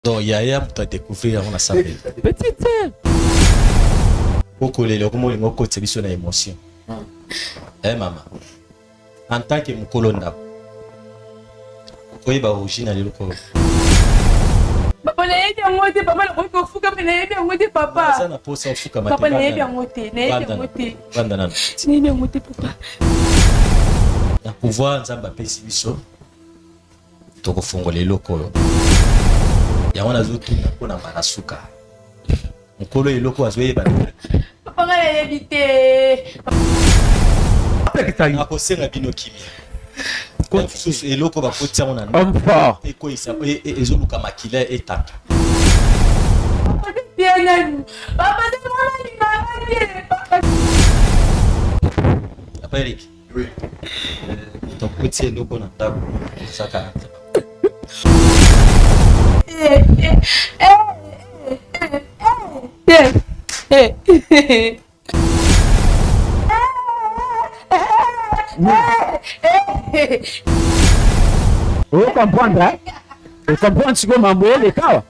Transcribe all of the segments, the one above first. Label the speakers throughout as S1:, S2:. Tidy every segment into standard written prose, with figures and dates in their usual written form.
S1: Donc Yaya tu as découvert on a savé.
S2: Petite sœur.
S1: Beaucoup les comment ils côté biso na émotion. Eh maman. En tant que mukolonda. Koyeba origine le loko.
S3: Papa na yebi yangote papa na ko fuka na yebi yangote papa.
S1: Ça na posa fuka mateka.
S3: Papa na yebi yangote, na yebi yangote.
S1: Banda nana.
S3: Na yebi yangote papa.
S1: Na pouvoir nzamba pesi biso. Toko fongola eloko. Yango nazotu na pona manasuka. Mukolo eloko azoyeba.
S3: Papa na yebi te.
S1: Akosenga bino kimia. Quand tu es là, va pousser mon âme. Et quoi il s'appelle et ils ont le camakila et tata.
S3: Papa c'est bien papa c'est papa.
S1: Après Eric. Oui. Donc petit est là pour notre table. Ça caractère.
S2: Vous comprenez, hein? Vous comprenez ce que mambo les cas?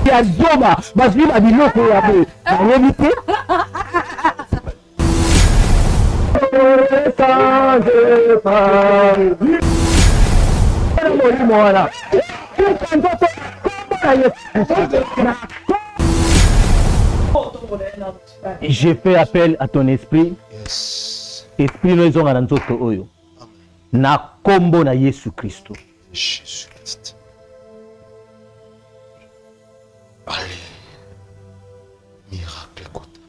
S2: Il y a Zoma, parce qu'il a dit non pour la paix. Vous l'évitez? Je fais appel à ton esprit. Esprit nous ont garanti que oyo. Na kombo na Yesu Kristo.
S1: Jésus Christ. Allez. Miracle écoute.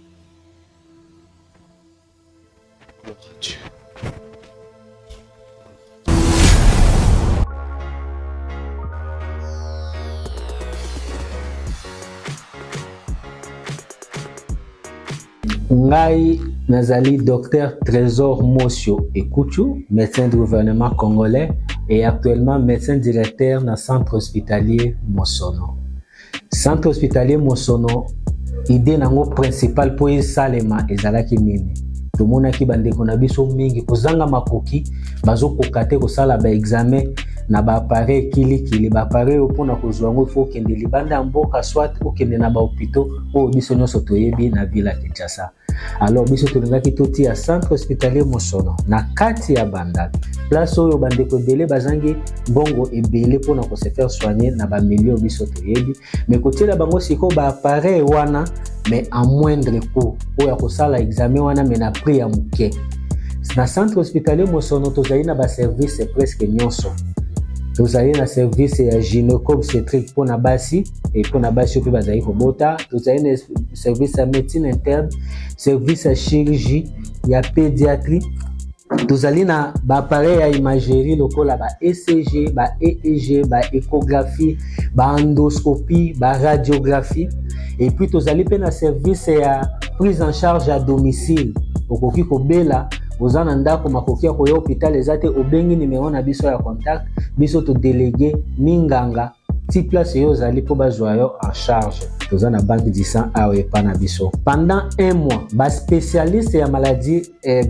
S1: Gloire à Dieu.
S4: Ngai Nazali Docteur Trésor Mosio Ekuchu, médecin du gouvernement congolais et actuellement médecin directeur dans le centre hospitalier Mosono. Centre hospitalier Mosono, idée nango principale pour salema ezalaki nini. Tomonaki bandeko na biso mingi kozanga makoki bazo kokate kosala ba examen na ba appareil kili ba appareil opona kozwa ngo faut kende libanda mboka soit okende na ba hôpitaux o biso nyonso toyebi na ville ya Kinshasa. Alors biso tolingaki toti à centre hospitalier Mosono na kati ya Bandaki. Place oyo bandeko ebele bazangi bongo ebele pona ko se faire soigner na ba milieu biso toyebi mais kotela bango siko ba appareil wana mais à moindre coût oyo kosala examen wana mais na prix ya muke. Na centre hospitalier Mosono tozali na ba service presque nyonso. Tozali na service ya gynéco-obstétrique pour na basi et pour na basi opi bazali kobota. Tozali na service ya médecine interne, service ya chirurgie, ya pédiatrie. Tozali na ba appareil ya imagerie lokola ba ECG, ba EEG, ba échographie, ba endoscopie, ba radiographie. Et puis tozali pe na service ya prise en charge à domicile. Okoki kobela ozana ndako makoki ya koya hôpital ezate obengi numéro na biso ya contact biso to délégué minganga ti place yo zali po bazwa yo en charge. Tozana banque du sang awe pa na biso. Pendant un mois, ba spécialiste ya maladie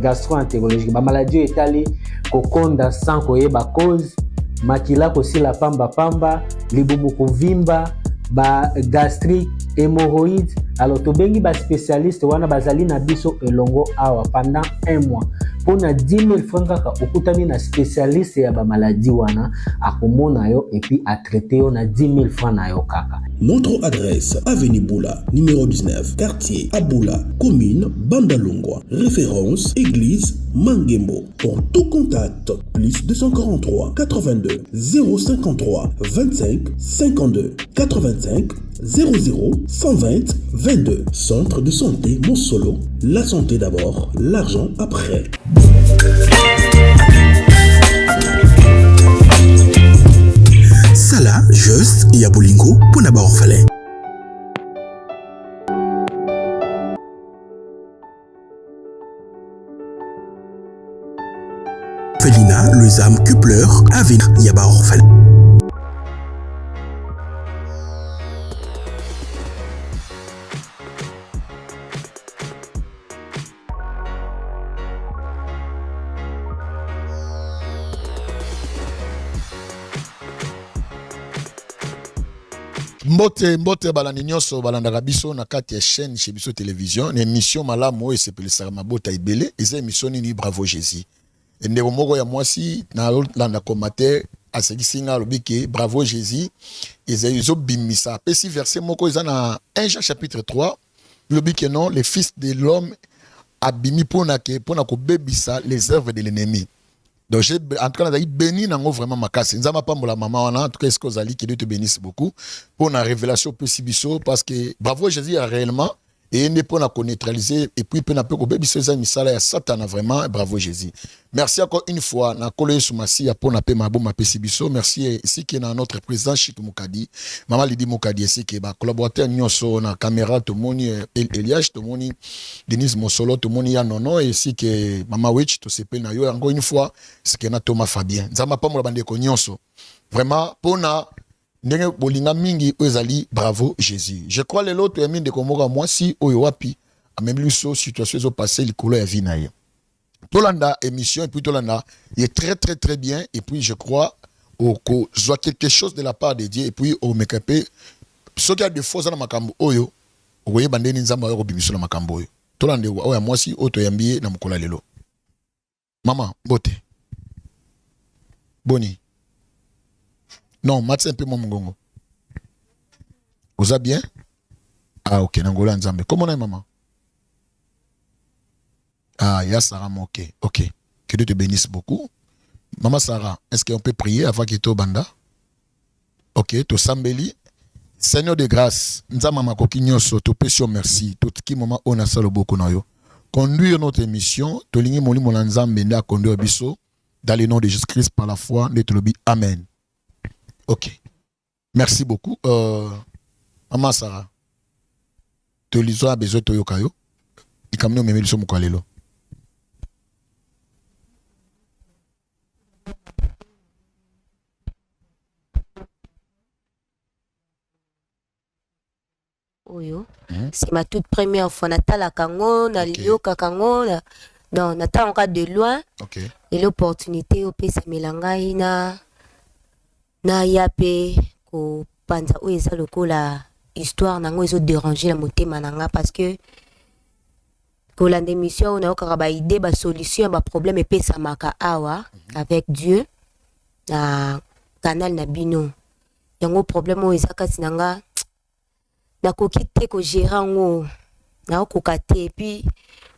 S4: gastro-entérologique, ba maladie etali kokonda sang koyeba cause, makila kosila pamba pamba, libubu kovimba, ba gastrique, hémorroïdes. Alors tobengi ba spécialiste wana bazali na biso elongo awa pendant un mois. Pour na 10 000 francs kaka okutani na spécialiste ya ba maladie wana akomona yo et puis a traiter yo na 10 000 francs na yo kaka.
S5: Notre adresse, avenue Boula, numéro 19, quartier Aboula, commune Bandalungwa. Référence, église Mangembo. Pour tout contact, plus 243 82 053 25 52 85 00 120 22. Centre de santé Mosolo. La santé d'abord, l'argent après.
S6: Sala, Just, Yabolingo, Ponaba Orphelin. Felina, le Zam Kupler, Avin, Yaba Orphelin.
S7: Mbote balandi nyonso balandaka biso na kati ya chaîne chez biso télévision na émission malamu oyo esepelisaka mabota ebele eza émission nini Bravo Jésus ndeko moko ya mwasi na landa commentaire asekisi nga alobi ke Bravo Jésus ezobimisa apesi verset moko eza na 1 Jean chapitre 3 lobi ke non le fils de l'homme abimi pona kobebisa les œuvres de l'ennemi. Donc, en tout cas, on a béni nango vraiment ma casse. Nous avons pas la maman, en tout cas, est-ce que vous allez que Dieu te bénisse beaucoup pour la révélation possible parce que Bravo Jésus a réellement et ne pour neutraliser et puis peut peu bébé ces amis ça là Satan a vraiment Bravo Jésus. Merci encore une fois na collé sur Massi pour na pe mabo ma pesibiso. Merci ici qui est notre président Chic Mukadi. Maman Lidi Mukadi ici qui ba collaborateur nyonso na caméra to moni Elias to moni Denise Mosolo to moni ya nono et ici que Mama Witch to sepel na yo encore une fois c'est que na Thomas Fabien. Nzama pa mo bande ko nyonso. Vraiment pour na ndenge bolinga mingi ezali Bravo Jésus. Je crois les autres yamine de komoka moi si oyo wapi a même lu so situation zo passé likolo ya vina ye. Tolanda émission et puis Tolanda il est très très très bien et puis je crois au soit quelque chose de la part de Dieu et puis au mekapé ce qui a de faux na makambo oyo oye bandeni nzamba yo bimiso na makambo oyo. Tolanda oya moi si oto yambiye na mukola lelo. Maman bote. Boni. Non, Mathieu un peu mon mongongo. Vous allez bien? Ah, ok, Nangola Nzambe. Comment on est, maman? Ah, ya Sarah, ok. Ok. Que Dieu te bénisse beaucoup. Maman Sarah, est-ce qu'on peut prier avant qu'il te banda? Ok, to Sambeli. Seigneur de grâce, Nzama Makokinyo so, to pesio merci. Tout qui moment on a salo beaucoup na yo. Conduire notre émission, to lingi moli monanzambe nda conduire biso dans le nom de Jésus-Christ par la foi, ne te lobi. Amen. Ok. Merci beaucoup. Maman Sarah. Tu as besoin de Toyokayo. Et comme nous, nous sommes au
S8: Oyo. C'est ma toute première fois. Natala Kango, na Lioka Kango. Non, Natala encore de loin.
S7: Ok.
S8: Et l'opportunité, au PC Melangaï na yape ko panza o eza lokola histoire nango ezo déranger la motema nanga parce que ko la démission on a okaka ba idée ba solution ba problème epesa maka awa avec Dieu na canal na bino yango problème o eza kasi nanga na kokite ko gérer ngo na okokate et puis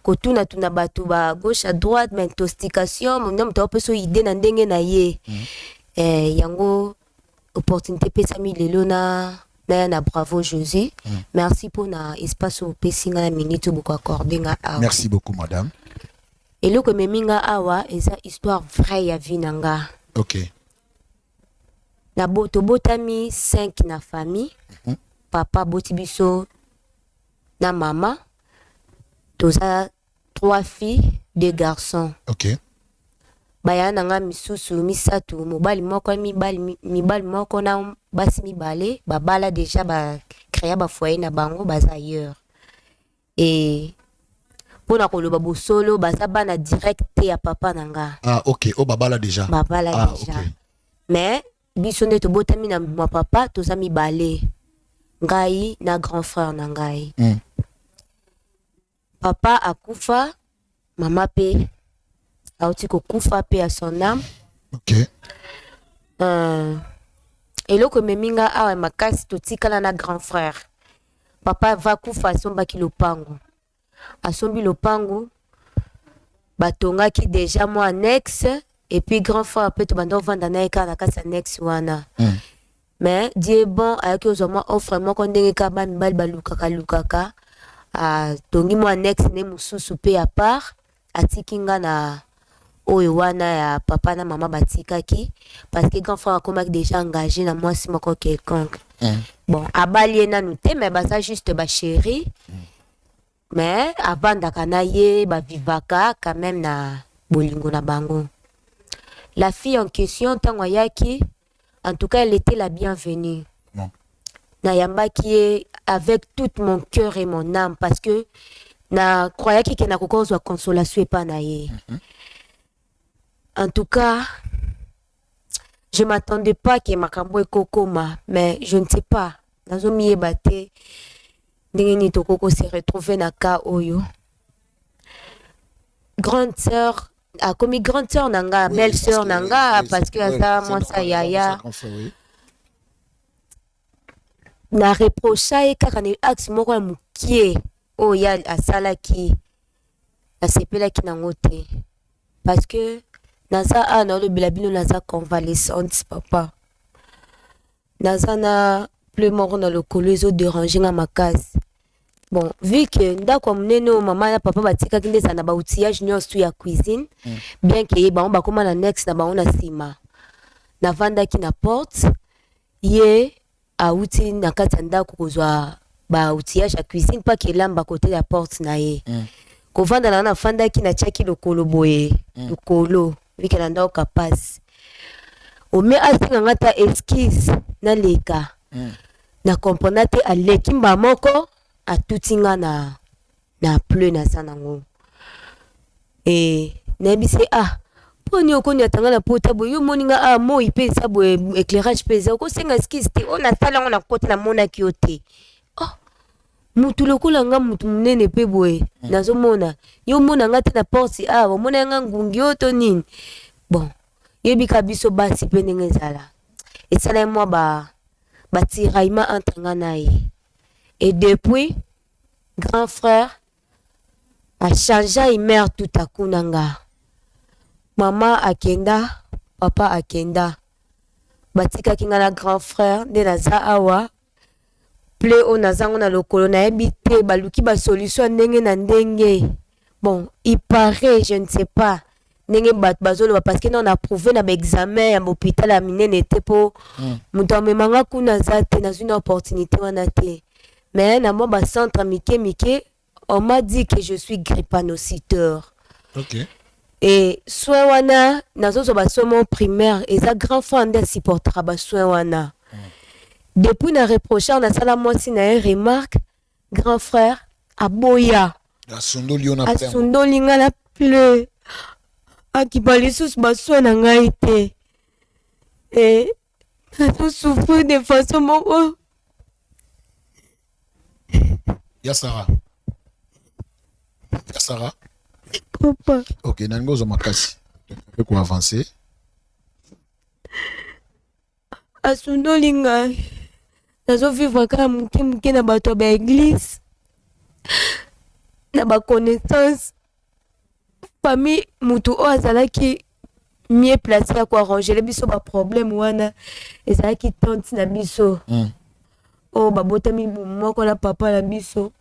S8: ko tuna batu ba gauche à droite mais intoxication mon homme to peso idée na ndenge na ye yango opportunité pesami lelo na Bravo Jésus. Merci pour na espace au pesinga na minute beaucoup accordé nga awa.
S7: Merci beaucoup madame.
S8: Et le que meminga awa eza histoire vraie ya vinanga.
S7: OK.
S8: Na boto botami 5 na famille. Papa botibiso na mama. Toza 3 filles, 2 garçons.
S7: OK.
S8: Bayana nga misusu misatu mobali moko mibali moko na basi mibale babala déjà ba créer ba foyer na bango baza ailleurs et pona koloba bosolo baza bana direct ya papa nanga.
S7: Ah OK, oh babala déjà.
S8: Babala déjà. Okay. Mais biso nde to botami na ma papa toza mibale ngai na grand frère na ngai. Papa akufa mama pe auti ko kufa pe à son âme.
S7: OK.
S8: Et là que meminga awa makasi to tikala na grand frère. Papa va kufa somba ki lopango. Asombi lopango batonga ki déjà moi annexe et puis grand frère peut to bando vanda na eka na kasa annexe wana. Mais Dieu bon avec ozoma offre mo ko ndenge ka ba mibali balukaka tongi mo annexe ne mususu pe à part atikinga na oyo wana ya papa na maman batikaki parce que grand frère a comme déjà engagé na moi si moko quelconque. Bon abali na nous te mais baza juste ba chéri. Mais avant d'akana ye ba vivaka quand même na bolingo na bango. La fille en question tango yaki en tout cas elle était la bienvenue. Na yambaki avec tout mon cœur et mon âme parce que na croyaki que na kokozwa consolation pa na ye. En tout cas, je ne m'attendais pas que Makambo et Kokoma, mais je ne sais pas. nazo miyeba te ndenge ni tokoko se retrouver na ka oyo. Grande sœur a commis grande sœur nanga, belle sœur nanga parce que aza moi ça yaya. Na reprocha e kaka ne axe moko ya mukie o ya asala ki asepela ki nango te parce que naza ana le bilabino naza convalescente papa naza na plus mort na le coloso déranger na makasi. Bon, vu que ndako munene o mama na papa batika kinde sana ba outillage nyonso ya cuisine bien que ba on ba koma na next na ba on na sima na vanda ki na porte ye auti na kati ya ndako kozwa ba outillage ya cuisine pa ke lamba côté la porte na ye kovanda na fanda ki na chaki lokolo boye lokolo vu que na ndako kapasi o me asinga ngata esquisse na leka na componate aleki mba moko atutinga na pleu na sanango nebise poni okoni atanga na pota boye yo moninga mo ipe sa boye éclairage pesa ko senga esquisse te on a sala on a côté na mona ki ote mutu lokola nga mutu munene pe boye nazo mona yo mona nga te na porte mona nga ngungi oto nini bon yebika biso basi pe ndenge ezala esala moi ba tiraillement entre nga na ye. Et depuis, grand frère a changé et mère tout à coup nanga. Maman akenda, papa akenda. Batika kinga na grand frère de naza awa. Ple o nazango na lokolo na ebite baluki ba solution ndenge na ndenge. Bon, il paraît, je ne sais pas. Ndenge bazolo parce que on a prouvé na examen à l'hôpital à minene était pour mutambe manga kuna zate na une opportunité wana te. Mais na moi centre mike on m'a dit que je suis grippanocyteur.
S7: OK.
S8: Et soin wana nazo ba somo primaire et ça grand frère nde supportera ba soin wana. Depuis na reprocher na sala moi si na remarque grand frère aboya.
S7: Asundoli on a
S8: asundoli ngala pleu. Akibali sous baso na ngai te. Et nazo souffrir de façon moko.
S7: Ya Sarah.
S8: Papa.
S7: OK, nangozo makasi. On peut avancer.
S8: Asundoli ngai. Nazo vivre kaka muke na bato ba église. Na ba connaissance. Famille mutu o azalaki mieux placé à quoi arranger les biso ba problème wana ezalaki tante na biso o babota mi moko na papa na biso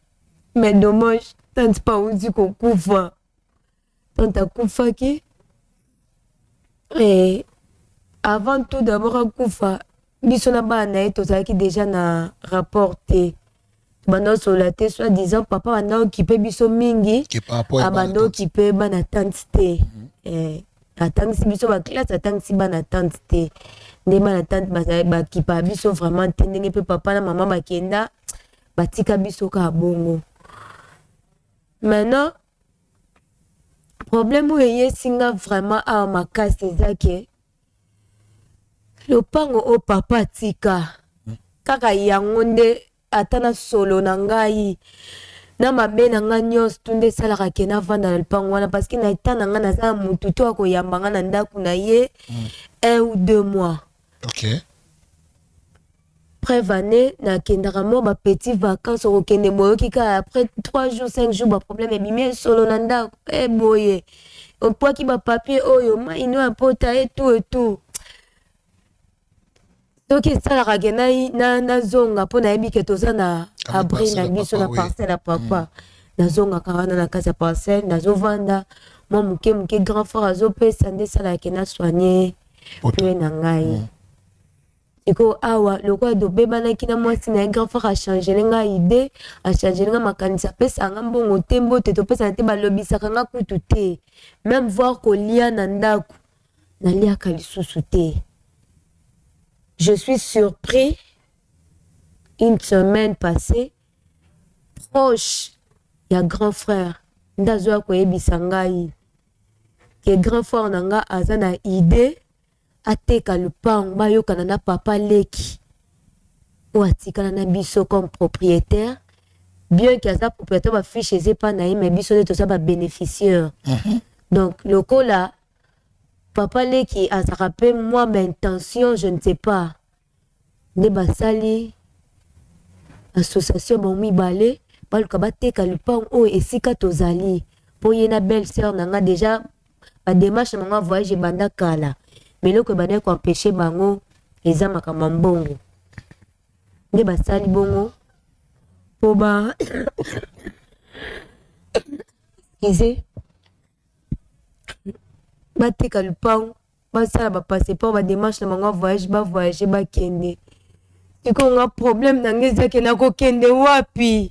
S8: mais dommage tante pas uzi kokufa tante akufaki et avant tout d'abord akufa biso na bana ye tozalaki déjà na rapporté bando solate soit disant papa banda occupé biso mingi abanda occupé bana tante te atangisi biso ba classe atangisi bana tante te nde bana tante ba kipa biso vraiment te ndenge pe papa na maman bakenda batika biso ka bongo. Maintenant problème oyo singa vraiment a makasi ezake lopango o papa tika kaka yango nde atana solo na ngai na mabe na nga nyonso tunde salaka ke na vanda na lupango wana parce que na etana nga naza mutu to akoyamba nga na ndako na ye 1 ou 2 mois.
S7: OK.
S8: Preuve année na kendaka mo ba petit vacances okende boyoki ka après 3 jours 5 jours ba problème ebimi solo na ndako boye opwaki ba papier oyo ma ino apota et tout donc esalaka ke na zonga mpo nayebi ke toza na abri na biso na parcelle ya papa nazongaka wana na kati ya parcelle nazovanda mwa moke grand frère azopesa nde esalaka ke na soigne mpe na ngai eko awa lokola tobebanaki na mwasi na ye grand frère achangele nga ide achangele nga makanisi apesanga mbongo te mbote topesana te balobisaka nga kutu te même voir kolia na ndako naliaka lisusu te. Je suis surpris, une semaine passée, proche, il y a grand frère, ndazo koyebisa ngai, que grand frère nanga azana idée, ateka lupango, bayokana na papa leki. ou atikala na biso comme propriétaire bien que sa propriétaire va fiche chez pas naï mais biso tout ça va bénéficiaire. Donc le coup là papa leki a ça rappelle moi mes intentions je ne sais pas ne basali association bon mi balé pas le kabate kalupang o esika tozali pour yena belle sœur nanga déjà ba démarche nanga voyage banda kala mais le ko bana ko empêcher bango eza makamba mbongo ne basali bongo po ba ize bateka lupango basala bapasseport badémarche na bango voyage bavoyage bakende siko nga problème nange ezaki nakokende wapi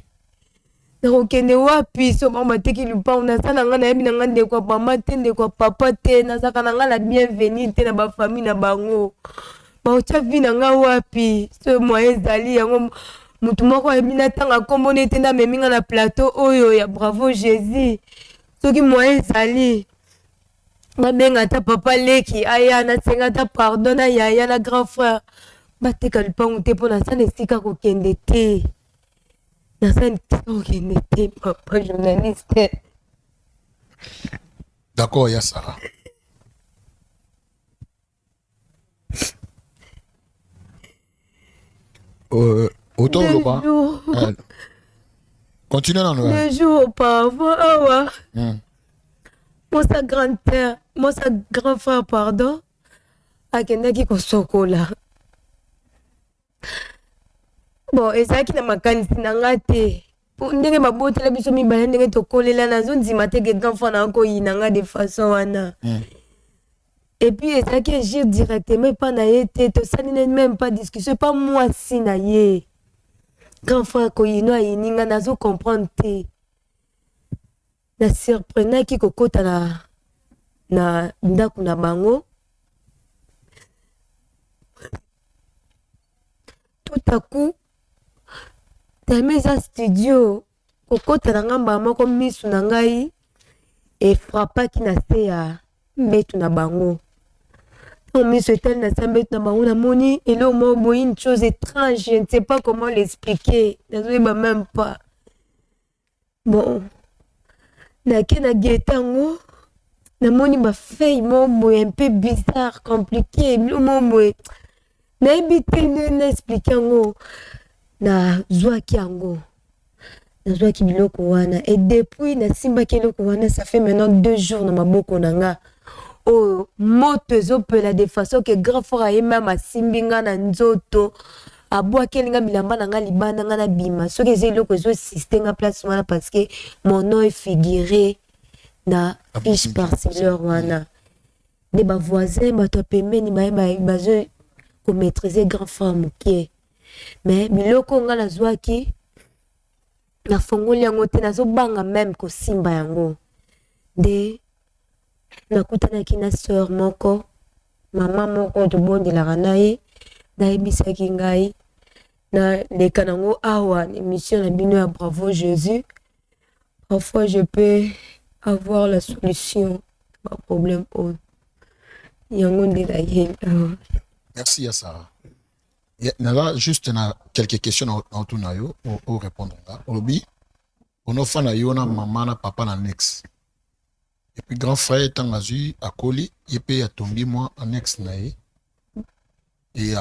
S8: so bango bateki lupango nasala nga nayebi na nga ndeko ya mama te ndeko ya papa te nazaka na nga la bienvenue te na bafamille na bango baotya vi na nga wapi so moyen ezali yango mutu moko ayebi natanga nkombo nete namemi nga na plateau oyo ya bravo jésus soki moyen ezali babenga ata papa leki aya nasenga ata pardon na yaya na grand frère bateka lupango te mpo nasala esika kokende te nasala esika kokende te papa journaliste.
S7: D'accord, ya Sarah. Autant le bas. Continue dans le.
S8: 2 jours auparavant, moi sa grand-père, moi sa grand frère, pardon, akendaki kosokola. Bon, ezalaki na makanisi na nga te. Ndenge babotela biso mibale ndenge tokolela nazondima te ke grand frère na koyina nga de façon wana. Et puis ezalaki agir directement pas na ye te, tosali même pas discussion, pas moi si na ye. Grand frère koyino ayini nga nazo comprendre te. Na surprenaki kokota na ndako na bango. Tout à coup Tameza studio kokota na ngamba moko misu na ngai et frappaki na se ya mbetu na bango. Misu etel na se mbetu na bango na moni elo mo boyi une chose étrange, je ne sais pas comment l'expliquer. Nazoyeba même pas. Bon. Nake na getango na moni ba feuille mo boy un peu bizarre, compliqué, mo boy. Na ebite na expliquer ngo na zwaki yango na zwaki biloko wana et depuis na simba keloko wana ça fait maintenant 2 jours na maboko nanga oh moto ezopela de façon que grand frère ye même asimbinga na nzoto abwa kelinga bilamba nanga libanda nga na bima soki eziloko ezo sistenga place wana parce que mon nom est figuré na fiche parcellaire wana de ba voisin bato pembeni bazo ko maîtriser grand frère mokie. Mais biloko nga na zwaki na fongoli yango te nazobanga même ko simba yango de nakutanaki na sœur moko mama moko tobondelaka na ye nayebisaki ngai na leka nango awa émission na bino ya bravo Jésus parfois je peux avoir la solution à problème yango nde na ye.
S7: Merci ya Sarah. Nala juste na quelques questions na autour yo au répondre là. Obi on offre na yo na maman na papa na next. Et puis grand frère tangazu akoli yepe ya tombi moi annexe na ye. Et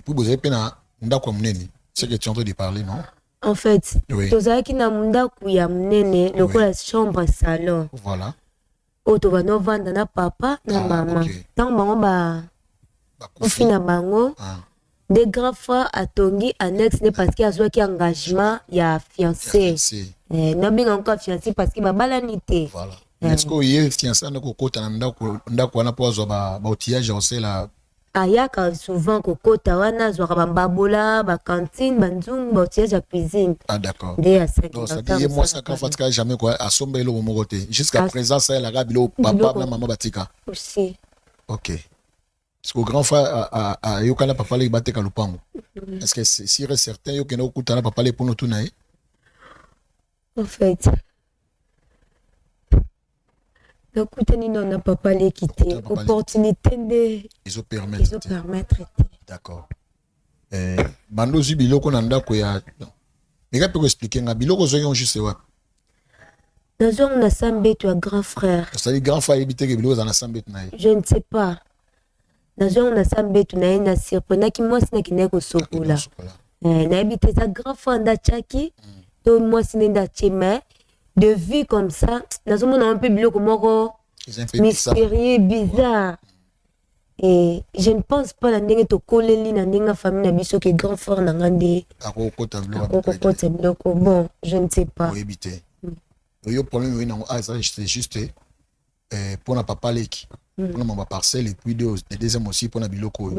S7: puis vous avez na ndako mnene. C'est que tu es en train de parler non?
S8: En fait, tozalaki na ndako ya mnene lokola chambre salon.
S7: Voilà.
S8: Oto ba no vanda na papa na maman. Tant bango ba kufi na bango. Des grands frères à Tongi annexe parce qu'il y a soit qui engagement il y a fiancé non bien encore fiancé parce qu'il va balanité
S7: voilà est-ce que il est fiancé na kokota na ndako wana po zo ba outillage aussi la
S8: ayaka souvent kokota wana zo ba babola ba cantine banzung ba outillage à cuisine.
S7: Ah d'accord
S8: donc
S7: ça dit moi ça quand fatika jamais quoi à somber le moko te jusqu'à présent ça la rabilo papa na maman batika
S8: aussi.
S7: OK. Est-ce que grand frère a yokana papa le bateka lupango? Est-ce que c'est sûr et certain yokena okutana papa le pono tunaye?
S8: En fait nakutani non na papa le quitté opportunité de
S7: ils ont permettre.
S8: D'accord.
S7: bando zu biloko na ndako ya mais peut expliquer nga biloko zo yon juste wa
S8: Nazong na sambetu ya grand frère.
S7: ça dit grand frère habité que biloko za na sambetu na
S8: Je ne sais pas. Nazong na sambetu na ye na surprenant ki mwasi na kine ko sokola. Na habité sa grand frère nda chaki to mwasi nda cheme de vue comme ça nazong na un peu biloko moko mystérieux bizarre. Et je ne pense pas la ndenge to koleli na ndenge famille na biso que grand frère na ngande.
S7: Akokota
S8: biloko bon, je ne sais pas.
S7: Oui, habité. Le problème c'est juste pour na papa leki. Pour ma parcelle et puis deuxième aussi pour na biloko.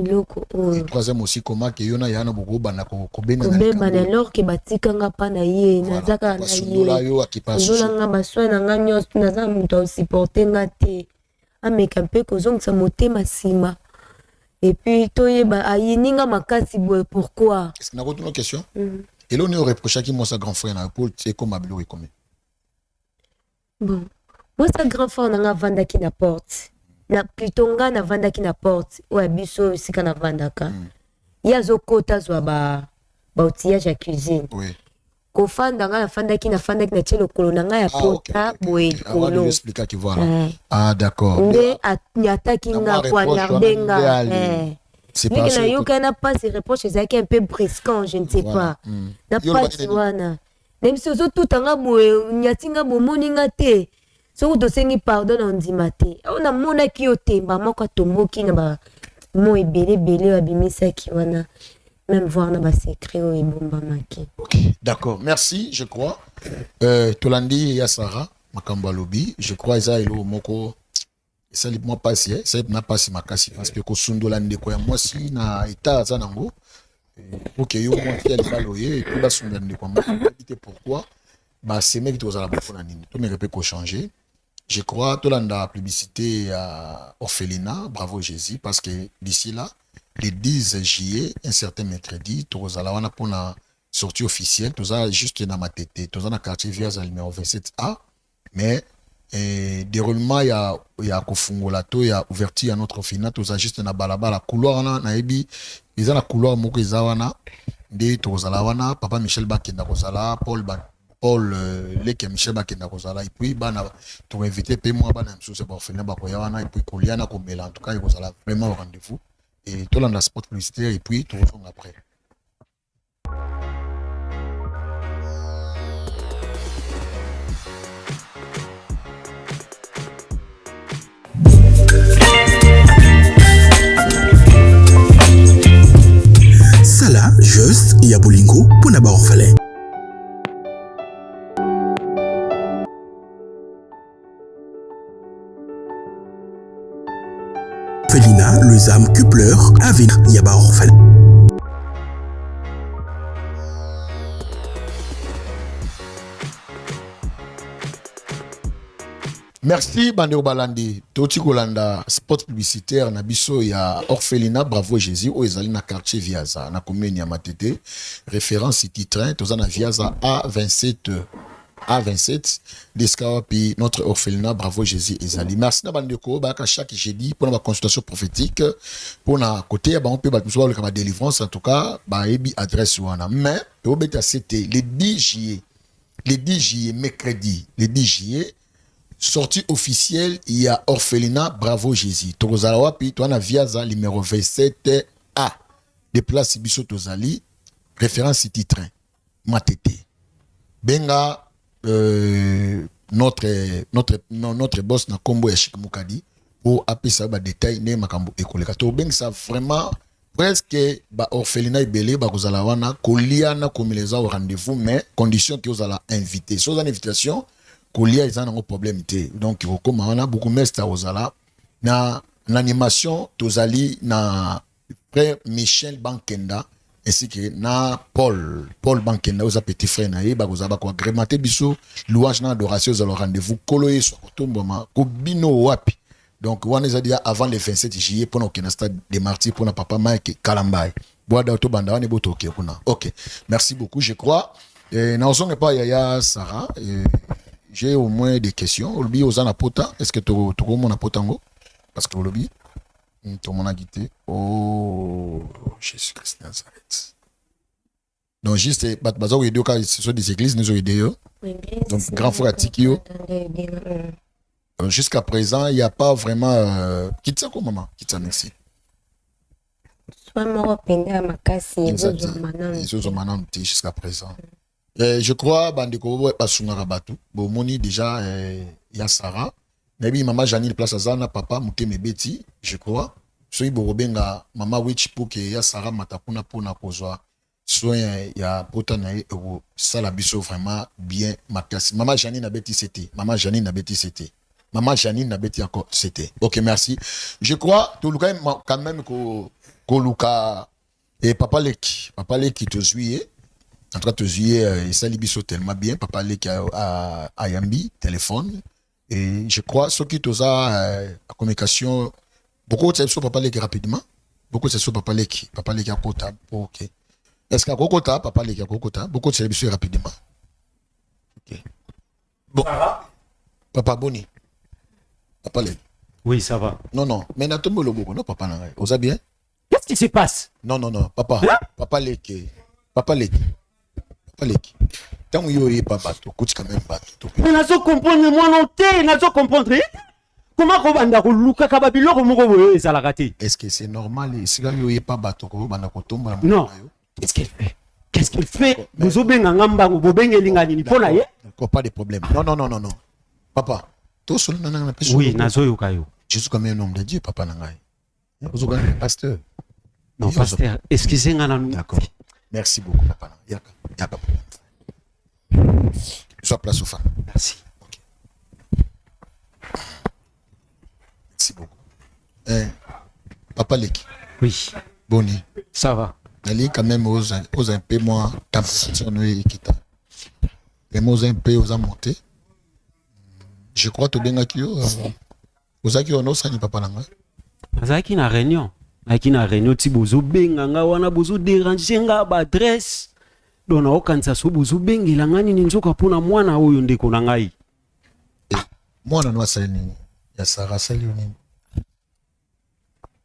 S7: Et troisième aussi comment que yona yana beaucoup bana ko bena
S8: na alors que batika nga pa na ye nazaka na ye. Zola nga baswa na nga nyos naza muto supporter nga te. Ameka mpe kozongisa motema sima. Et puis toyeba ayininga makasi boye pourquoi?
S7: Est-ce que na une question? Et là on aurait reproché qui moi sa grand frère na Paul c'est comme abilo comme.
S8: Bon. Moi sa grand frère na vanda ki na porte. Na plutôt nga na vanda ki na porte. Ou abiso sika na vanda ka. Yazo kota zwa ba outillage ya cuisine.
S7: Oui.
S8: Kofanda nga na fanda ki na chelo kolo na nga ya pota boye kolo.
S7: Expliquer qui voilà. Ah d'accord.
S8: Nde ataki nga kwa nardenga. C'est pas ça. Yo kana pas se reproche ezaki un peu brisquant, je ne sais pas. Na pas wana. Même si ozo tout anga boye nyatinga bomoni nga te. So to sengi pardon on ndima te. On mona ki yo temba moko tomboki na ba mo ebele abimisa ki wana. Même voir na ba secret o ebomba maki.
S7: OK, d'accord. Merci, je crois. Tolandi ya Sarah Makamba Lobi, je crois eza elo moko ça li moi passer, ça n'a pas si makasi parce que ko sundola ndeko ya mwasi na état za nango. OK, yo mo fiel baloye et puis ba sundola ndeko moi. Pourquoi? Bah c'est mec to za la bafona nini. To me répète ko changer. Je crois tolanda publicité à Orphelinat, bravo Jésus parce que d'ici là le 10 juillet, un certain mercredi, tu vas pour la sortie officielle, tu vas juste dans ma tête, tu vas dans le quartier Vierge numéro 27A, mais déroulement, il y a Kofungolato, il y a ouverture à notre orphelinat, tu vas juste dans la couloir, na ebi, ils ont la couloir, moko izawana, de tu vas papa Michel Bakenda Kozala, Paul Leke Michel Bakenda Kozala, et puis tu vas inviter, moi, c'est pour orphelinat, et puis Koliana Komela, en tout cas, il va vraiment au rendez-vous. Et tout le monde a spot publicitaire et puis tout le monde après.
S6: Sala, juste, il y a Bolingo pour n'avoir orphelin. Felina, les âmes qui pleurent, Avin, Yaba orphelin.
S7: Merci Bandeo Balandi. Toti Kolanda, spot publicitaire na biso ya Orphelinat Bravo Jésus o ezali na quartier Viaza na commune ya Matete. Référence city train tozana Viaza A27 Descawa puis notre orphelinat Bravo Jésus ezali. Merci na bandeko ba chaque jeudi pour la consultation prophétique pour na côté ba on peut ba le kama délivrance en tout cas ba ebi adresse wana mais au beta c'était le 10 juillet mercredi le 10 juillet sortie officielle il y a orphelinat Bravo Jésus tozala wapi to na Viaza numéro 27A de place biso tozali référence city train Matete benga notre boss na kombo ya Chic Mukadi pour appeler ba détail ne makambo ekoleka to beng ça vraiment presque ba orphelinat ibele ba kozala wana koliana komeleza au rendez-vous mais condition que vous allez inviter so une invitation kolia ils ont un problème té donc comme on a beaucoup mesta ozala na l'animation tozali na frère Michel Bankenda ainsi que na Paul Bankenda aux petits frères na ba kozaba ko agrémenter biso louange na adoration aux rendez-vous koloye so tomboma ko bino wapi donc on les a dit avant le 27 juillet pour nos stade des martyrs pour na papa Mike Kalambay boada to banda wane botoke kuna. OK, merci beaucoup. Je crois na osonge pas Yaya Sarah j'ai au moins des questions. Olbi aux anapota est-ce que tu mon apotango parce que Olbi Tout le monde a quitté. Oh, Jésus-Christ Nazareth. Donc, juste, ce sont des églises, nous ont aidé. Donc, grand frère Tikio. Jusqu'à présent, il n'y a pas vraiment. Quitte ça, comment, maman? Quitte ça, merci. Jusqu'à présent. Je crois bandeko basunga batu bomoni déjà il y a Sarah nabi maman Janine place azana papa muteme beti je crois soyi bobenga maman witch pour que ya Sarah matakuna pona kozwa soin ya potana e sala biso vraiment bien makasi maman Janine na beti c'était maman Janine na beti c'était maman Janine na beti encore c'était. OK, merci. Je crois tout le quand même ko luka et papa Leki te juillet en train de juillet et ça libiso tellement bien papa Leki à Yambi téléphone et je crois ce qui toza la communication beaucoup de ça papa Leki rapidement beaucoup de ça papa Leki à Kota. OK, est-ce qu'à Kota papa Leki à Kota beaucoup de ça libiso rapidement. OK, bon papa Boni papa Leki.
S2: Oui, ça va.
S7: Non mais natombo le boko non papa nangai oza bien.
S2: Qu'est-ce qui se passe?
S7: Non, papa. Hein? Papa Leki. Tant que yo pas bateau, coûte quand même bateau.
S2: Mais n'a pas comprendre moi non té, n'a pas comprendre. Comment ko banda ko luka ka babilo ko moko boye ça la raté.
S7: Est-ce que c'est normal si yo pas bateau ko banda ko tomba?
S2: Non. Qu'est-ce qu'il fait? Vous obenga ngamba ko bobengelinga ni pona ye?
S7: Pas de problème. Non. Papa, to solo nana pesa.
S2: Oui, nazo yo kayo.
S7: Je suis comme un homme de Dieu papa nangai. Vous êtes pasteur.
S2: Non, pasteur, excusez-moi.
S7: D'accord. Merci beaucoup, papa. Il n'y a pas de problème. Sois place aux femmes.
S2: Merci.
S7: Okay. Merci beaucoup. Papa Leki.
S2: Oui.
S7: Boni.
S2: Ça va.
S7: Allez quand même aux un peu moins température nous qui t'a. Les mots un peu aux a monté. Je crois que tu bien accueilli. Aux accueilli on a papa nanga.
S2: Azaki na réunion. Aki na réunion ti bozo benga nga wana bozo déranger nga ba adresse. Dona okanisa so bozo bengela ngani ninzoka pona mwana oyo ndeko na ngai.
S7: Mwana no asali nini? Ya Sarah asali nini?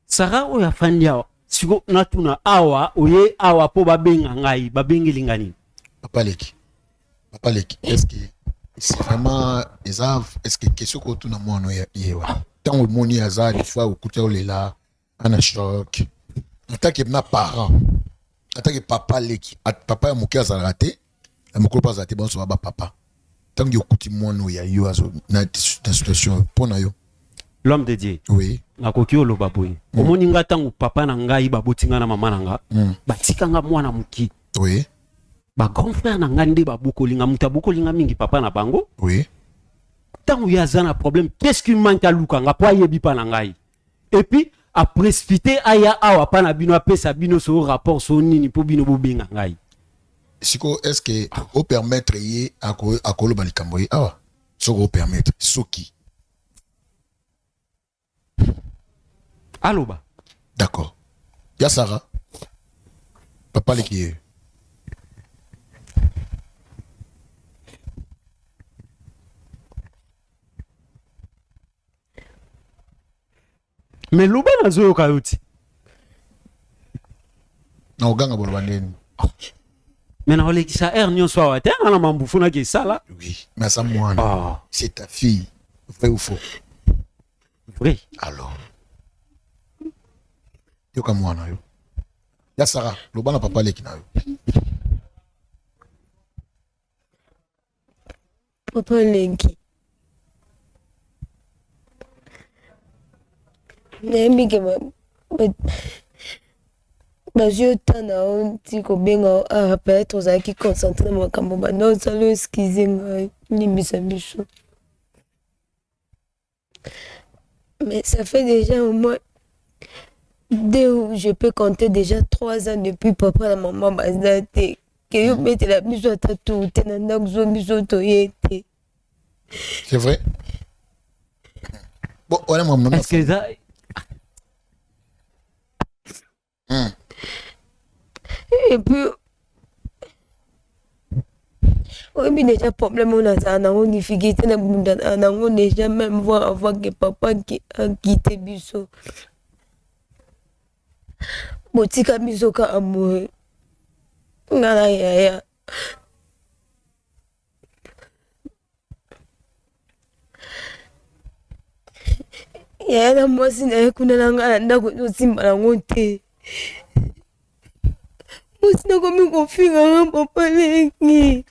S2: Sarah oyo afandi awa. Siko natuna awa oye awa po babenga ngai babengeli ngani.
S7: Papa Leki. Est-ce que c'est vraiment est-ce que question ko tuna mwana yewa? Tant au moni azar des fois au côté où là en choc en tant que na parent en tant que papa Leki papa ya moké azar raté ya moko pas raté bon so ba papa tant que okuti mwana ya yo azo na situation pona yo
S2: l'homme de Dieu.
S7: Oui.
S2: Nakoki oloba boye. Omoni nga tangu papa na ngai babotinga na mama na nga batikanga mwana muki.
S7: Oui.
S2: Ba grand frère na nga nde babokolinga mutabokolinga mingi papa na bango.
S7: Oui.
S2: Tant qu'il y a un problème, qu'est-ce qu'il manque à Luka? Pas yebi panangai. Et puis, à précipiter, aya awa panabino apé sabino so rapport so nini po bino bobenga ngai.
S7: Siko, est-ce que au permettre yé à kolo balikamboye awa? So au permettre, soki.
S2: Allo ba.
S7: D'accord. Ya Sarah. Papa Leki.
S2: Mais loba na zo kayoti.
S7: Na oganga bolo bandeni.
S2: Mais na oleki sa nyon so wa te na mambufu na ke sala.
S7: Oui, mais ça moi. C'est ta fille. Vrai ou faux?
S2: Vrai.
S7: Alors. Yo ka mwana yo. Ya Sarah, loba na papa Leki na yo.
S8: Papa Leki. Nayembi ke bazio tana onti kobenga peut-être ozalaki concentré na makambo banda ozali excuse ngai limbisa biso. Mais ça fait déjà au moins je peux compter déjà 3 ans depuis papa et maman baza te ke yo metela biso ata tu te na ndako zo biso toye te.
S7: C'est vrai? Bon, on a maman.
S2: Est-ce que ça
S8: Et puis, oui, déjà, problème, on a un difficulté, on a déjà même voir avant que papa qui a quitté Bisso. botika biso ka amour ngana yaya yaya na mwasi na ye kuna na nga na ndako ezosimba nango te mwasi nakomi kofinga nga papa lengi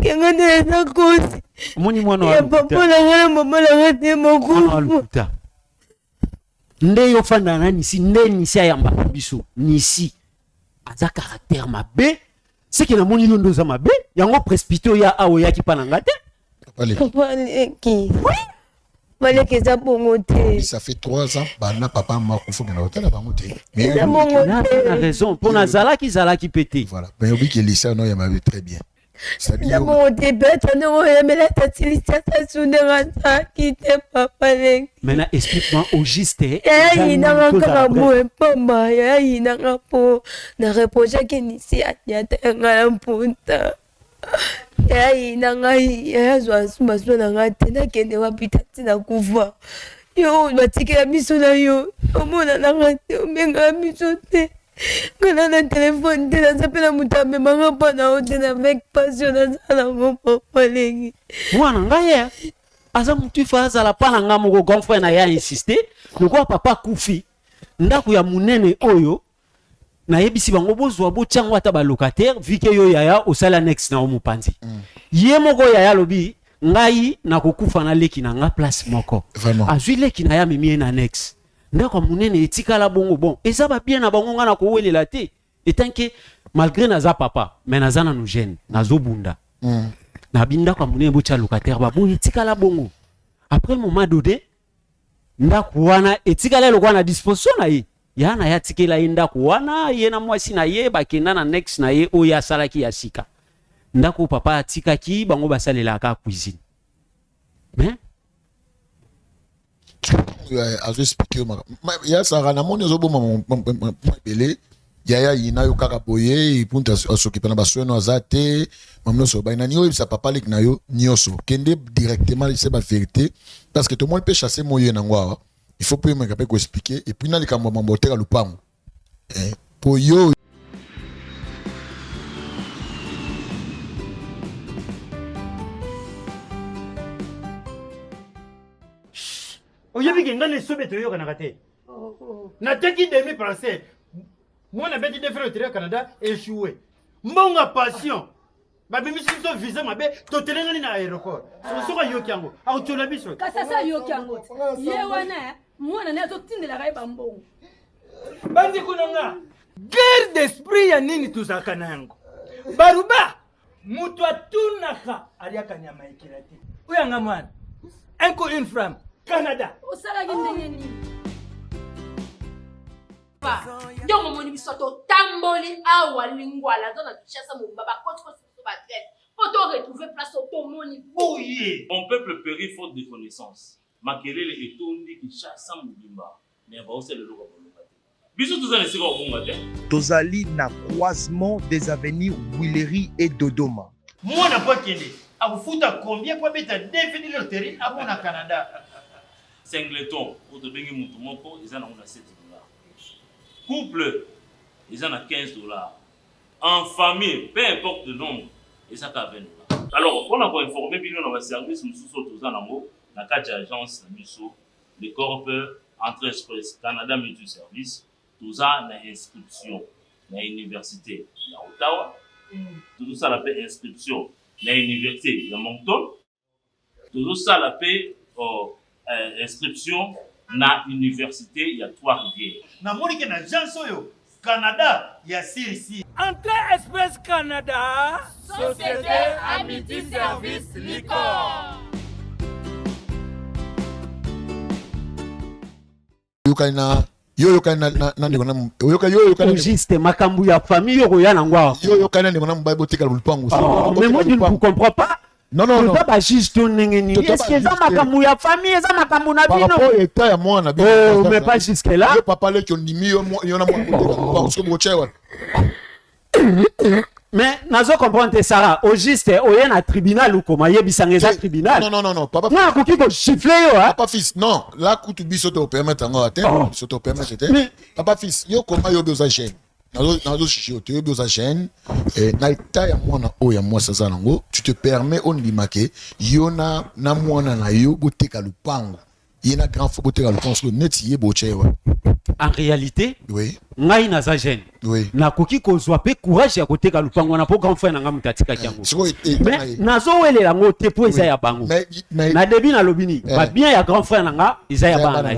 S8: kenga nde eza kosi
S2: omoni mwana
S8: ya papa na nga na mama na nga te mokufa
S2: nde yo fanda na nisi nde nisi ayambaka biso nisi aza caractère mabe seke namoni yo nde oza mabe yango presbyte oya awa oyaki mpa na nga te
S8: papa lengi baleki eza bongo te
S7: ça fait 3 ans bana papa makufa na hôtel bango te mais
S8: eza bongo te
S2: na raison mpo nazalaki zalaki pe te
S7: voilà mais obi ke lisa no ya mabe très bien
S8: eza bongo te beta ndenge oyemela tatilisa tasundanga zaki te papa lengi
S2: maintenant explique-moi au juste
S8: yaya yinanga kaka boye pamba yaya yinanga mpo na reprochaki nisi atiata yanga na mpunta yaya yina ngai yaya zwa sumbasuna na ngai te nakende wapita ntina kufa yo batikela biso na yo omona na ngai te omengaka biso te ngana na telefone te naza mpe na moto amemanga mpa na yo te na avec passion naza nango papa lengi
S2: mwana ngai ye aza motu ifa azala mpa na ngai moko grand frère na ye ainsiste lokola papa kufi ndako ya monene oyo nayebisi bango bozwa botyango ata balocataire vike yo yaya osala annexe na yo mopanzi ye moko yaya lobi ngai nakokufa na leki na nga place moko azwi leki na ye amemi ye na annexe ndako ya monene etikala bongo bon eza babien na bango nga na kowelela te etanke malgré naza papa mais naza nanu jeune nazobunda nabi ndako ya monene botya locataire baboyi etikala bongo après moment dode ndako wana etikala eloko na disposition na ye ya na ya tikela ye ndako wana ye na mwasi na ye bakenda na next na ye oyo asalaki ya sika ndako papa atikaki bango basalelaka cuisine mais
S7: azo expliquer ya sara na moni ozoboma mabele yaya yina yo kaka boye ipunta asokipa na basweno aza te mamnoso baina ni oyebisa papa leki na yo nyonso kende directement se ba vérité parce que tout le monde peut chasser moye na ngwa il faut pas me ko expliquer et puis na likambo mamboteka lupango po yo
S9: oyebi ke ngane sobe to yoka na kate na taki demi français moi na beti de frère au Canada échoué mbonga passion babimisi biso visa mabe totelengani na aéroport soka yoki yango autola biso
S3: kasasa yoki yango ye wana mwana ne azotindela kai bambongo
S9: bandi kunanga guerre d'esprit ya nini tuzaka nango baruba mutu atunaka aliaka nyama ikela te uyanga mwana enko une femme Canada
S3: osalaki ndenge nini ndio momoni biso totamboli awa lingwala zona tuchasa mobaba kotikoti biso batraite po to retrouver place otomoni
S9: boye
S10: mon peuple périt faute de connaissance makelele etondi kishasa mobimba mais baosala eloko bolonga te biso tozana esika obonga te
S11: tozali na croisement des avenues Willery et Dodoma
S9: mwana po kende akufuta combien po beta défini loterie abona Canada
S10: singleton otobengi mutu moko eza na $7 couple ils en a $15 en famille peu importe le nombre ils en a $20 alors on a informé bien dans le service nous sommes tous en amour la quatre agence miso les corps Entrée Express Canada Multi Service tout ça na inscription na université na Ottawa tout ça la paix inscription na université de Moncton tout ça la paix inscription na université ya Trois-Rivières
S9: na moni ke na agence oyo Canada ya sirisi Entrée Express Canada
S3: Société Amity Service Liquor
S7: yo kana na ndeko na yo kana
S2: juste makambu ya famille yo ya na ngwa
S7: yo kana ndeko na mbaye botika lupango
S2: mais moi je ne comprends pas non pas juste nengeni est-ce que ça makambu ya famille ça makambu na bino
S7: par rapport état ya mwana
S2: bino oh mais pas jusque là
S7: yo papa le ki ondimi yo na mwana botika parce que bochewa
S2: Mais nazo comprendre Sarah, au juste oyen na tribunal ou comment yebisangeza tribunal.
S7: Non, papa.
S2: Non, koki ko siffler yo
S7: Papa fils, non, là kutu biso te permettre ngo atteindre, biso te permettre. Papa fils, yo comment yo besoin gêne. Nazo chichi yo besoin gêne na ita ya mwana o ya mwasa za nango, tu te permets on limake yo na mwana na yo boteka lupango. Yena grand faut boteka lupango net yé bochewa.
S2: En réalité,
S7: oui.
S2: Ngai naza jeune.
S7: Oui.
S2: Na koki ko zwa pe courage ya koteka lupango na po grand frère na nga mutatika kyango. Mais nazo welela ngo te po eza ya bango. Na debi na lobini, ba bien ya grand frère na nga eza ya bana.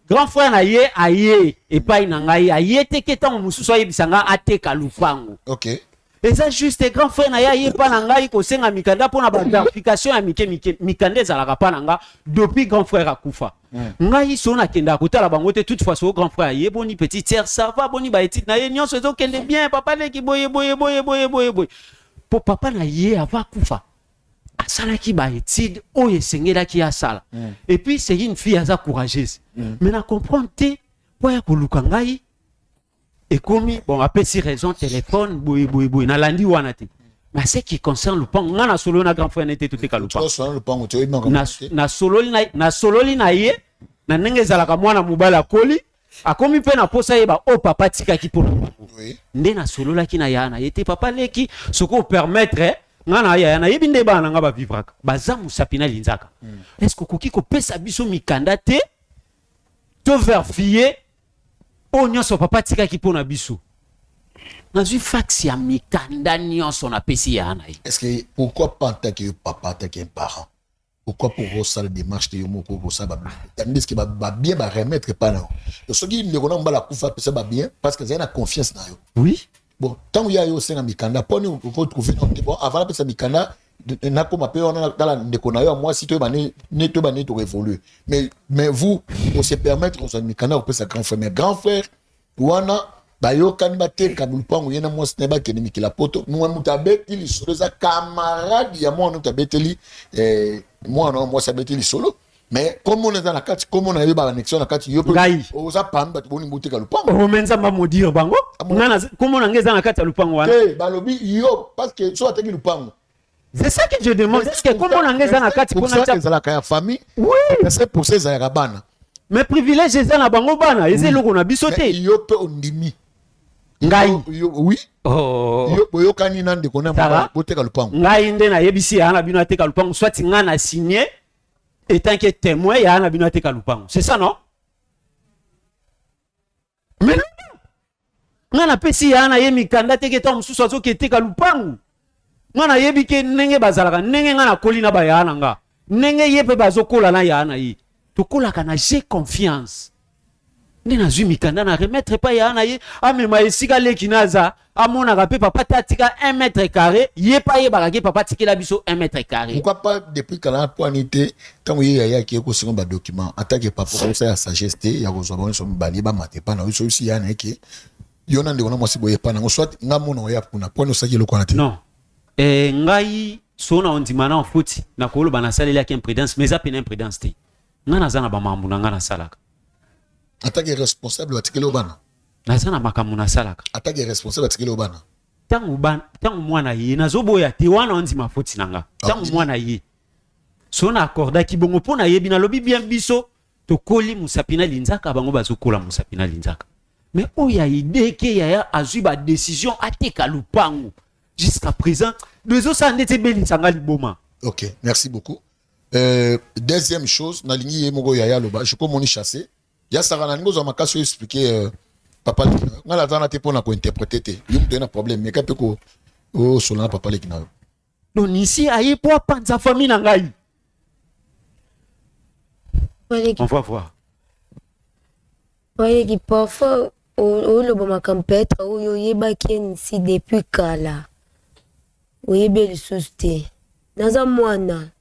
S2: Grand frère na ye aye epai na ngai aye teke tango mususu ayebisanga ateka lupango.
S7: OK.
S2: Et ça juste grand frère na ye pa na ngai ko senga mikanda pona ba verification ya mikanda ezalaka pa na nga depuis grand frère akufa. Ngai sona kenda kotala bango te toute fois so grand frère ye boni petit tiers ça va boni ba étude na ye nyonso ezo kende bien papa leki boye. Po papa na ye ava kufa. Asala ki ba étude o yesengela ki asala. Et puis c'est une fille aza courageuse. Mais na comprendre te po ya koluka ngai et comme bon après si raison téléphone boy na landi wana te. Mais ce qui concerne le pont ngana solo na grand frère n'était tout ka le pont. Na sololi na ye na ndenge zalaka mwana mobala koli akomi pe na posa yeba o papa tika ki pona. Oui. Nde na solola ki na yana yete papa leki soko permettre ngana ya na yebinde bana nga ba vivraka. Baza musapina linzaka. Est-ce que koki ko pesa biso mikanda te to verifier o nyonso papa tika ki pona biso. Nazui fax ya mikanda nyonso na pesi ya ana.
S7: Est-ce que pourquoi pas en tant que papa, en tant que parent? Pourquoi pour vos salles de démarche de yomoko pour ça est-ce que va bien va remettre pas là. Ce qui ne connaît pas la kufa ça va bien parce que j'ai la confiance dans eux.
S2: Oui.
S7: Bon, tant qu'il y a eu aussi na mikanda pour nous retrouver bon avant la mikanda na comme appel on a dans la déconayo moi si tu es to révoluer. Mais vous on se permettre on mikanda on peut sa grand frère mais grand frère wana bayo kanima te kabulupango yena mo sneba ke ni kila poto nous mutabeti li solo za camarade ya mo mutabeti moi non moi ça beti li solo mais comme on est dans la carte comme on a eu ba connexion na carte yo oza pamba boni mutika lupango
S2: o menza ma modire bango ngana comme on ngeza na carte ya lupango wana
S7: balobi yo parce que so ateki lupango.
S2: C'est ça que je demande. Est-ce que comme on ngeza na carte
S7: pour ça ezala ka famille oui c'est pour ça ezala bana
S2: mais privilège ezala na bango bana ezelo na biso te
S7: yo pe ondimi
S2: ngai
S7: oui yo kani nande kona boteka lupango
S2: ngai nde na yebisi ya na bino ateka lupango soit ngana signé et tant que témoin ya na bino ateka lupango c'est ça non mais ngana pesi ya na yemi kanda teke to mususu azo keteka lupango ngana yebi ke nenge bazalaka nenge ngana koli na ba ya na nga nenge yepe bazokola na ya na yi tokola kana j'ai confiance. Nena zui mikanda na remettre pas ya na ye amema esika leki naza amona ka pe papa tatika 1 mètre carré ye pa ye balaki papa tikela biso 1 mètre carré.
S7: Pourquoi pas depuis kala poinité tant ye ya ki ko singa ba document attaque papa ko ça sagesse ya ko zobon so mbali ba mate pa na so aussi ya na ki yona ndeko na mo siboye pa na soit ngamona ya kuna point osaki lo kwana te.
S2: Non. Ngai sona ondimana en foot na ko lo bana salela ki imprudence mais ça pe imprudence te. Ngana zana ba mambu na ngana salaka.
S7: Attaque responsable atikele obana.
S2: Nazana makamu na salaka.
S7: Attaque responsable atikele obana.
S2: Tangu mwana ye nazoboya te wana onzi mafoti nanga. Tangu mwana ye. Sona accorda ki bongo pona ye bina lobi bien biso to koli musapina linzaka bango bazokola musapina linzaka. Mais oya idée ke ya azui ba décision ateka lupango. Jusqu'à présent, deux autres ça ndete beli sanga liboma.
S7: OK, merci beaucoup. Deuxième chose, na lingi ye mogo ya loba, je peux moni chasser. Ya sarana ngozo makaso expliquer papa ngala tana te pona ko interpréter te yum te na problème mais kape ko o solana papa leki na
S2: donc ici aye po panza famille na ngai on va voir
S8: voyez qui parfois o lo bama campêtre o yo yeba ken si depuis kala o yebe le souste naza mwana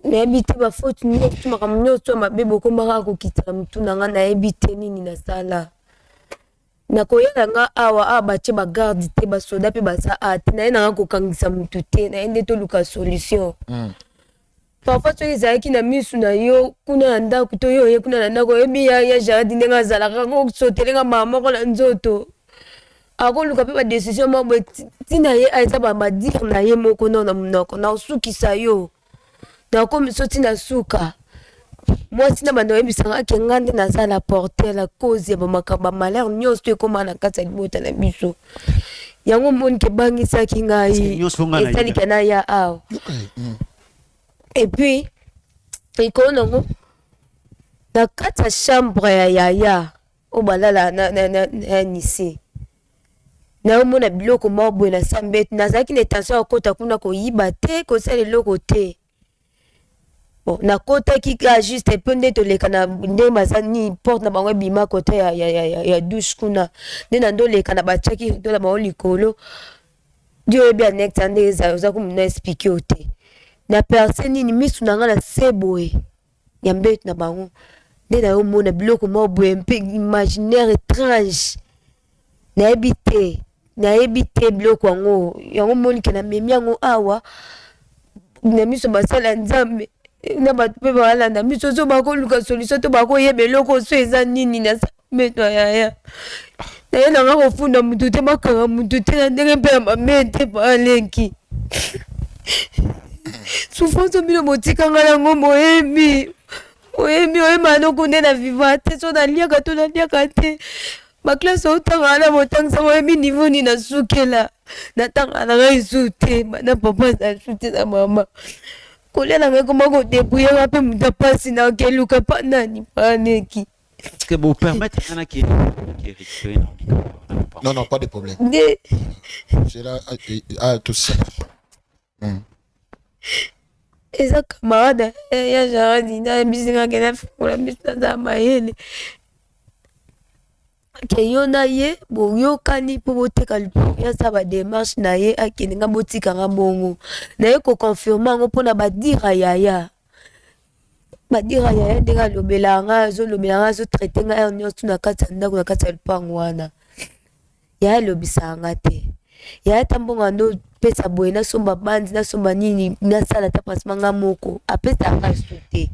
S8: mais habité ba faute ni tu makamnyo to mabebo ko maka ko kitala mtu nanga na habité nini na sala na koyela nga awa abache ba garde te ba soda pe ba sa ati na ina ko kangisa mtu te na ende to luka solution parfois tu ezaki na misu na yo kuna nda kuto yo ye kuna nda ko ebi ya jardin nga zala ka ko sotelenga mama ko la nzoto akoluka mpe badécision moko ntina ye aza badire na ye moko no na monoko naosukisa yo nakomi so ntina suka mwasi na bando oyebisanga ke nga nde naza la porter la cause ya bamakambo malheur nyonso to ekóma na kati ya libota na biso yango moni ke bangisaki ngai esalika na ya awa et puis ekolo nango na kati ya chambre ya yaya oyo balala na nisi naomona biloko moko boye na sambeti nazalaki na intention ya kota kuna koyiba te kosala eloko te bon nakotaki ka juste mpe nde toleka na ndenge baza ni porte na bango ebima kote ya douche kuna nde na ndoleka na batiaki to na bango likolo dio oyebi anekta nde oza komuna explike yo te na perse nini misu na nga na se boye ya mbetu na bango nde naomona biloko moko boye mpe imaginaire étrange nayebi te biloko yango monike na memi yango awa na miso basala nzambe na bato mpe balanda miso so bakoluka solution to bakoyeba eloko so eza nini na sameto yaya naye nanga kofunda mutu te bakanga mutu te na ndenge mpe ya mamee te balenki souffrance bino botikanga nango moyebi oyeba noko nde na viva te so naliaka to naliaka te baklase otanga na botangisa moyebi niveau ni nasukela natanga nanga esu te bana papa asu te na mama kolia nanga ekoma kodebuyanga mpe mutu apasi na okeluka pa nani paneki
S2: est-ce que vous permettez à qui récupérer
S7: non pas de problème c'est là tout ça
S8: eza camarade ya Jaradina bisinga kena fula bisata mayele ke yo na ye boyokani mpo boteka lipo yasa badémarche na ye akende nga botikanga bongo na ye koconfirme yango mpona badira yaya ndenge alobelanga azolobelanga azotraite nga aire nyonso na kati ya ndako na kati ya lupango wana yaya alobisanga te yaya tambonga ndo pesa boye nasomba bandi nasomba nini nasala ta pasema nga moko apesanga su te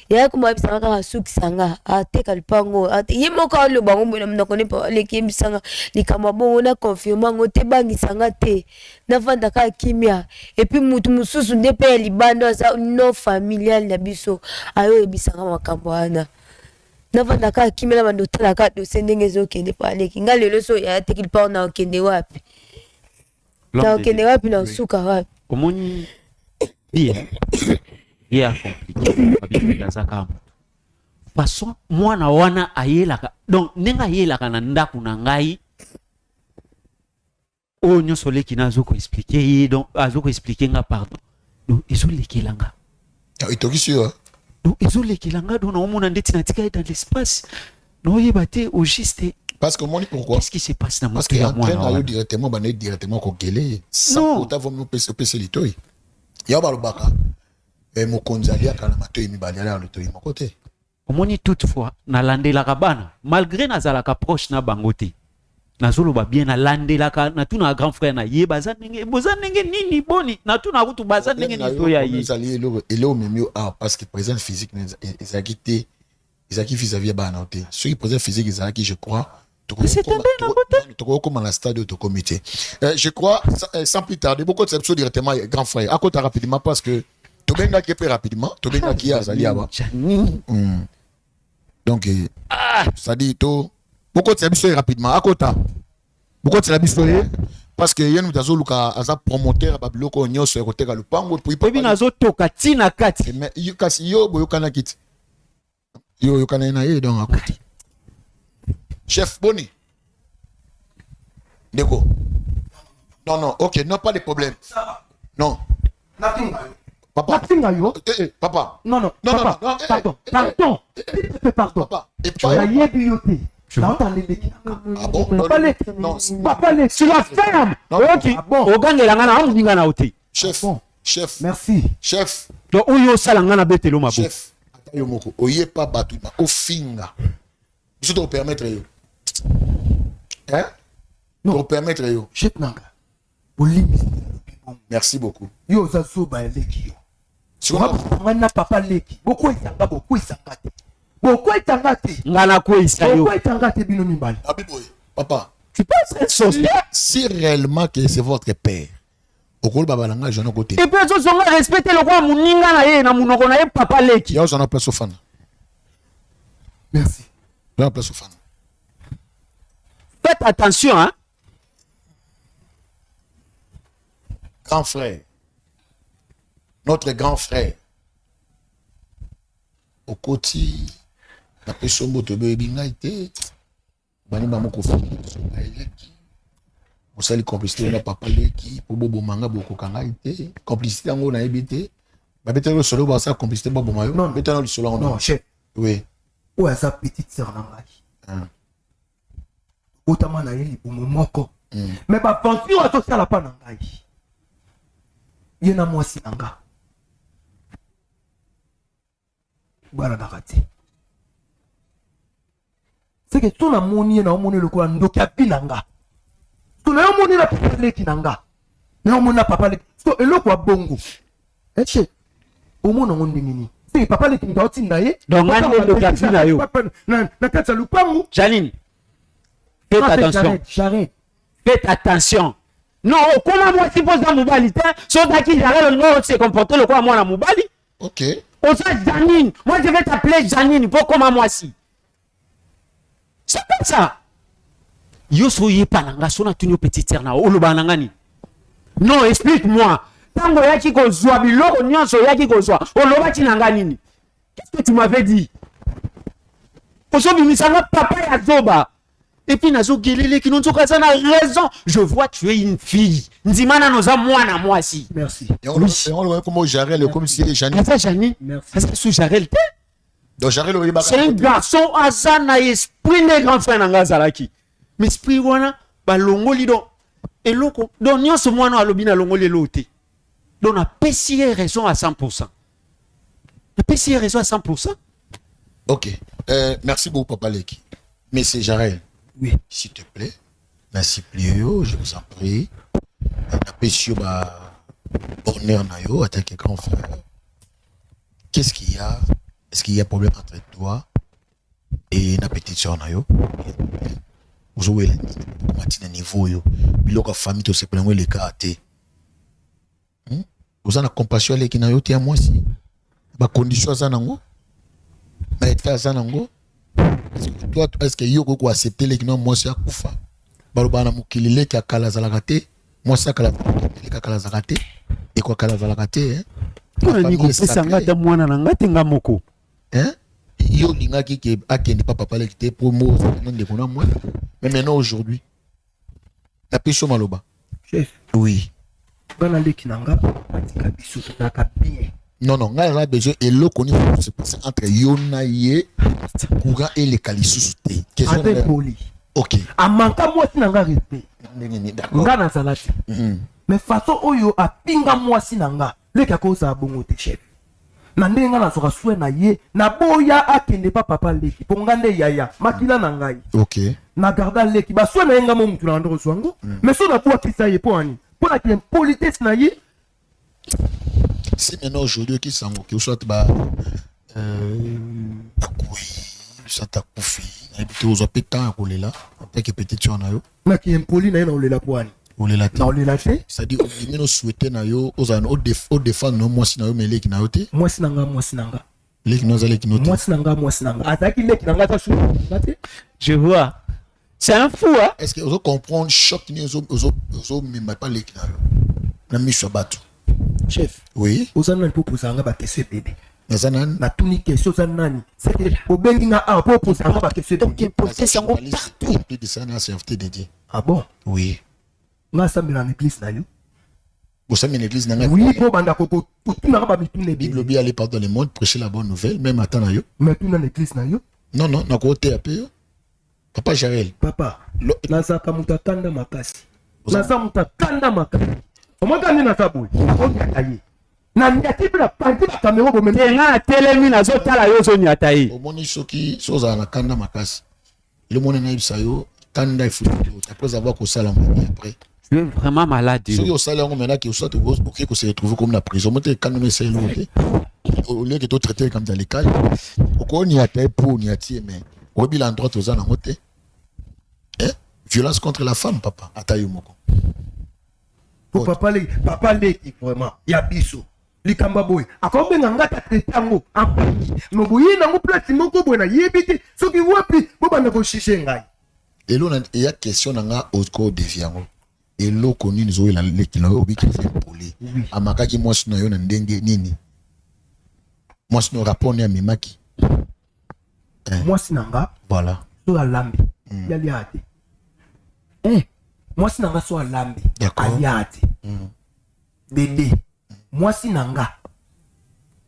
S8: yaya kuma bisanga kaka sukisanga ateka lupango ye moko aloba ngo boye na monoko nepa aleki yebisanga likambo bongo na confirme ngo te bangisanga te navanda kaka kimia epuis mutu mosusu nde mpe ya libanda aza no familial na biso ayoyebisanga makambo wana navanda kaka kimia na bando otala kaka dosie ndenge ezokende pa aleki nga lelo so yaya teki lupango na okende wapi na okende wapi na osuka wapi
S2: omoni bien ye a compliqué babibidazaka moto façon mwana wana ayelaka donc ndenge ayelaka na ndako na ngai oyo nyonso oleki na azokoexplike ye donc azokoexplike nga pardon donc ezolekela nga
S7: etokisi yo
S2: donc ezolekela nga donc naomona ndeti natika ye dans l'espace naoyeba te au juste
S7: parce que moi pourquoi
S2: qu'est-ce qui se passe dans
S7: parce que entraîne directement kokele sans pourtant vont nous pc litoi ya balobaka mokonzi aliaka na matoi mibali ala lotoi moko te
S2: omoni toutefois nalandelaka bana malgré nazalaka proche na bango te nazoloba bien nalandelaka natuna grand frère na ye baza ndenge nini boni natuna kutu baza ndenge nito ya ye
S7: elo memio parce que présence physique ezalaki te ezalaki vis-à-vis ya bana te soki présence physique ezalaki je crois tokokoma na stade tokomi te je crois sans plus tarder beaucoup de episode directement grand frère akota rapidement parce que tobengaki mpe rapidement tobengaki azali awa donc c'est-à-dire to bokotisa biso ye rapidement akota bokotisa biso ye parce que ye mutu azoluka aza promoteur ya babiloko nyonso ya koteka lupango
S2: ebi nazotoka ntina kati
S7: kasi yo boyokanaki ti yo oyokana na ye donc akota chef boni ndeko non ok non pas de problème non papa papa
S9: non pardon papa
S7: et puis
S9: papa sur la ferme
S2: ogangelanga na olinga na ote
S7: chef
S9: merci
S7: chef
S2: donc oyo salanga na betelo mabo
S7: chef yo moko oyepa batu na ofinga biso to permettre yo pour permettre yo
S9: chef nanga bolimi
S7: merci beaucoup
S9: yo za soba eleki yo na papa leki beaucoup itanga te
S2: ngana ko isa yo
S9: beaucoup itanga te bino mibali
S7: abiboy papa
S2: Tu penses être sorcier?
S7: Si réellement que c'est votre père, au col babalanga je n'ai côté.
S2: Et puis ils sont respecter le roi muninga na ye na munoko na ye papa leki.
S7: Yo j'en ai place au fan.
S11: Merci.
S7: J'en ai place au fan.
S2: Faites attention hein.
S7: Grand frère. Notre grand frère. Au côté la personne de Bébinga était bani ba moko fa. Vous savez complicité na papa leki pour bobo manga boko kanga été complicité ngo na ebité. Ba bete le solo ba sa complicité bobo mayo.
S11: Non,
S7: bete le solo
S11: non, chef.
S7: Oui.
S11: Où est sa petite sœur nanga? Otama na yeli pour moko. Mais ba pension à tout ça la pa nanga. Yena moi si nanga. Voilà nakati. C'est que tout na moni na moni le quoi ndoki apinanga. Tout na moni na papa leki nanga. Na moni na papa leki. So eloko bongo. Eche. Au moins on ndingini. C'est papa leki ndoti na ye.
S2: Donc ngane ndoki apina yo.
S11: Na kata lupangu.
S2: Janine. Faites attention.
S11: J'arrête.
S2: Faites attention. Non, comment moi si pose dans Moubali, so daki j'arrête le nom se comporter le quoi moi na Moubali.
S7: OK.
S2: On s'appelle Janine. Moi je vais t'appeler Janine pour comment moi si. C'est comme ça. Yo soyez pas nanga sona tunyo petite sœur na oloba nangani. Non, explique-moi. Tango yaki ko zwa biloko nyonso yaki ko zwa. Oloba ti nanga nini? Qu'est-ce que tu m'avais dit? Oso bimisanga papa ya zoba. Et puis nazo gelele qui n'ont pas raison. Je vois tu es une fille. Ndimana noza mwana moi si.
S11: Merci.
S7: Et on le comment Jarel comme si Janine.
S2: Ça Janine.
S11: Merci.
S2: Est-ce que sous Jarel t'es?
S7: Donc Jarel le
S2: c'est un garçon azana esprit les grands frères nanga zalaki. Mais esprit wana ba longoli do. Et loko donc nyonso mwana alobina longoli loté. Donc on a payé raison à 100%. On a payé raison à 100%.
S7: OK. Merci beaucoup papa Leki. Mais c'est Jarel.
S11: Oui.
S7: S'il te plaît. Merci Plio, je vous en prie. Na pesio ba honneur na yo en tant que grand frère. Qu'est-ce qu'il y a? Est-ce qu'il y a problème entre toi et la petite soeur na yo? Vous avez le niveau yo. Biloko famille to se prendre les cartes. Vous avez la compassion les qui na yo te moi si. Ba condition za nango. Na état za nango. Toi est-ce que yo ko accepter les qui non moi si akufa? Baloba na mukilile ki akala za la kate. Moi ça kala kala za kate. Et quoi kala za la kate
S2: On ni ko pesa ngata mwana na ngata ngamoko.
S7: Yo linga ki akende papa le kite promo non de kona moi. Mais maintenant aujourd'hui. La pécho maloba.
S11: Chef.
S7: Oui.
S11: Bana leki nanga patika biso na bien.
S7: Non, nga la besoin et le connaît se passer entre Yona ye courant et les kalissus te.
S11: Question poli.
S7: OK.
S11: Amanka moi si nanga respect.
S7: D'accord.
S11: Nga na salati. Mais façon oyo a pinga moi si nanga. Leki akoza bongo te chef. Na ndenga na soka soué na ye na boya akende pa papa leki. Pongande yaya makila na ngai.
S7: OK.
S11: Na garda leki ba soué na nga mo mutu na ndoro swango. Mais so na kwa kisa ye po ani. Pour la politesse na ye.
S7: Si maintenant aujourd'hui qui s'en moque, soit bah soit ta koufi, et puis tu os pétant à rouler là, avec que petite tu en as yo.
S11: Na qui impoli na on le la poani.
S7: On le la.
S11: On le la fait.
S7: C'est-à-dire on nous souhaiter na yo, aux an au défendre non moi si na yo mais les qui na yo te.
S11: Moi si nanga moi si nanga.
S7: Les qui nous allez qui nous.
S11: Moi si nanga moi si nanga. Ataki les qui nanga ta chou.
S2: Je vois. C'est un fou hein.
S7: Est-ce que vous comprenez choc ni aux même pas les qui na yo. Na mi shabatu.
S11: Chef.
S7: Oui.
S11: Ozana pour poser nga ba question bébé.
S7: Nazanan
S11: na tuni question za nani. C'est que au benginga a pour poser nga ba question.
S2: Donc il pose question partout.
S7: Plus de ça na CFT dédié.
S11: Ah bon?
S7: Oui.
S11: Nga sambela na église na yo.
S7: Vous savez l'église na nga.
S11: Oui, pour banda ko tout na ba mitune
S7: Bible bi aller par dans le monde prêcher la bonne nouvelle même attend na yo.
S11: Mais tout na l'église na yo.
S7: Non non, na côté à peu. Papa Jarel.
S11: Papa. Na za ka mutakanda makasi. Na za mutakanda makasi. Omaka ni na sabu. Ayi. Na nyati la parti la caméra bo mena
S2: na telemi na zo tala yo zo nyata yi.
S7: Omoni soki soza na kanda makasi. Le monde na ibsa yo kanda ifuti après avoir ko sala après.
S2: Tu es vraiment malade.
S7: Si yo sala ngo mena ki soit OK ko se retrouver comme la prison. Monte kanda me c'est l'autre. Au lieu que tu traiter comme dans les cas. Oko ni ata pour ni ati mais au bilan droit aux ana moté. Violence contre la femme, papa. Atayo moko.
S11: Pour papa leki vraiment. Ya biso. Likamba boy. Akombe ngata tetango. Ampaki. Mobuyi na mo place moko boy na yebite. Soki wapi bo bana ko shishe ngai.
S7: Et là, il y a question nanga au cours de viango. Et là, connu nous avons leki na obi qui fait polé. Amaka ki moi sino yo na ndenge nini. Moi sino rapport ne amimaki.
S11: Moi sinanga.
S7: Voilà.
S11: So alambi. Yali ate. Moi sinanga so alambi. Aliate. Bébé. Moi sinanga.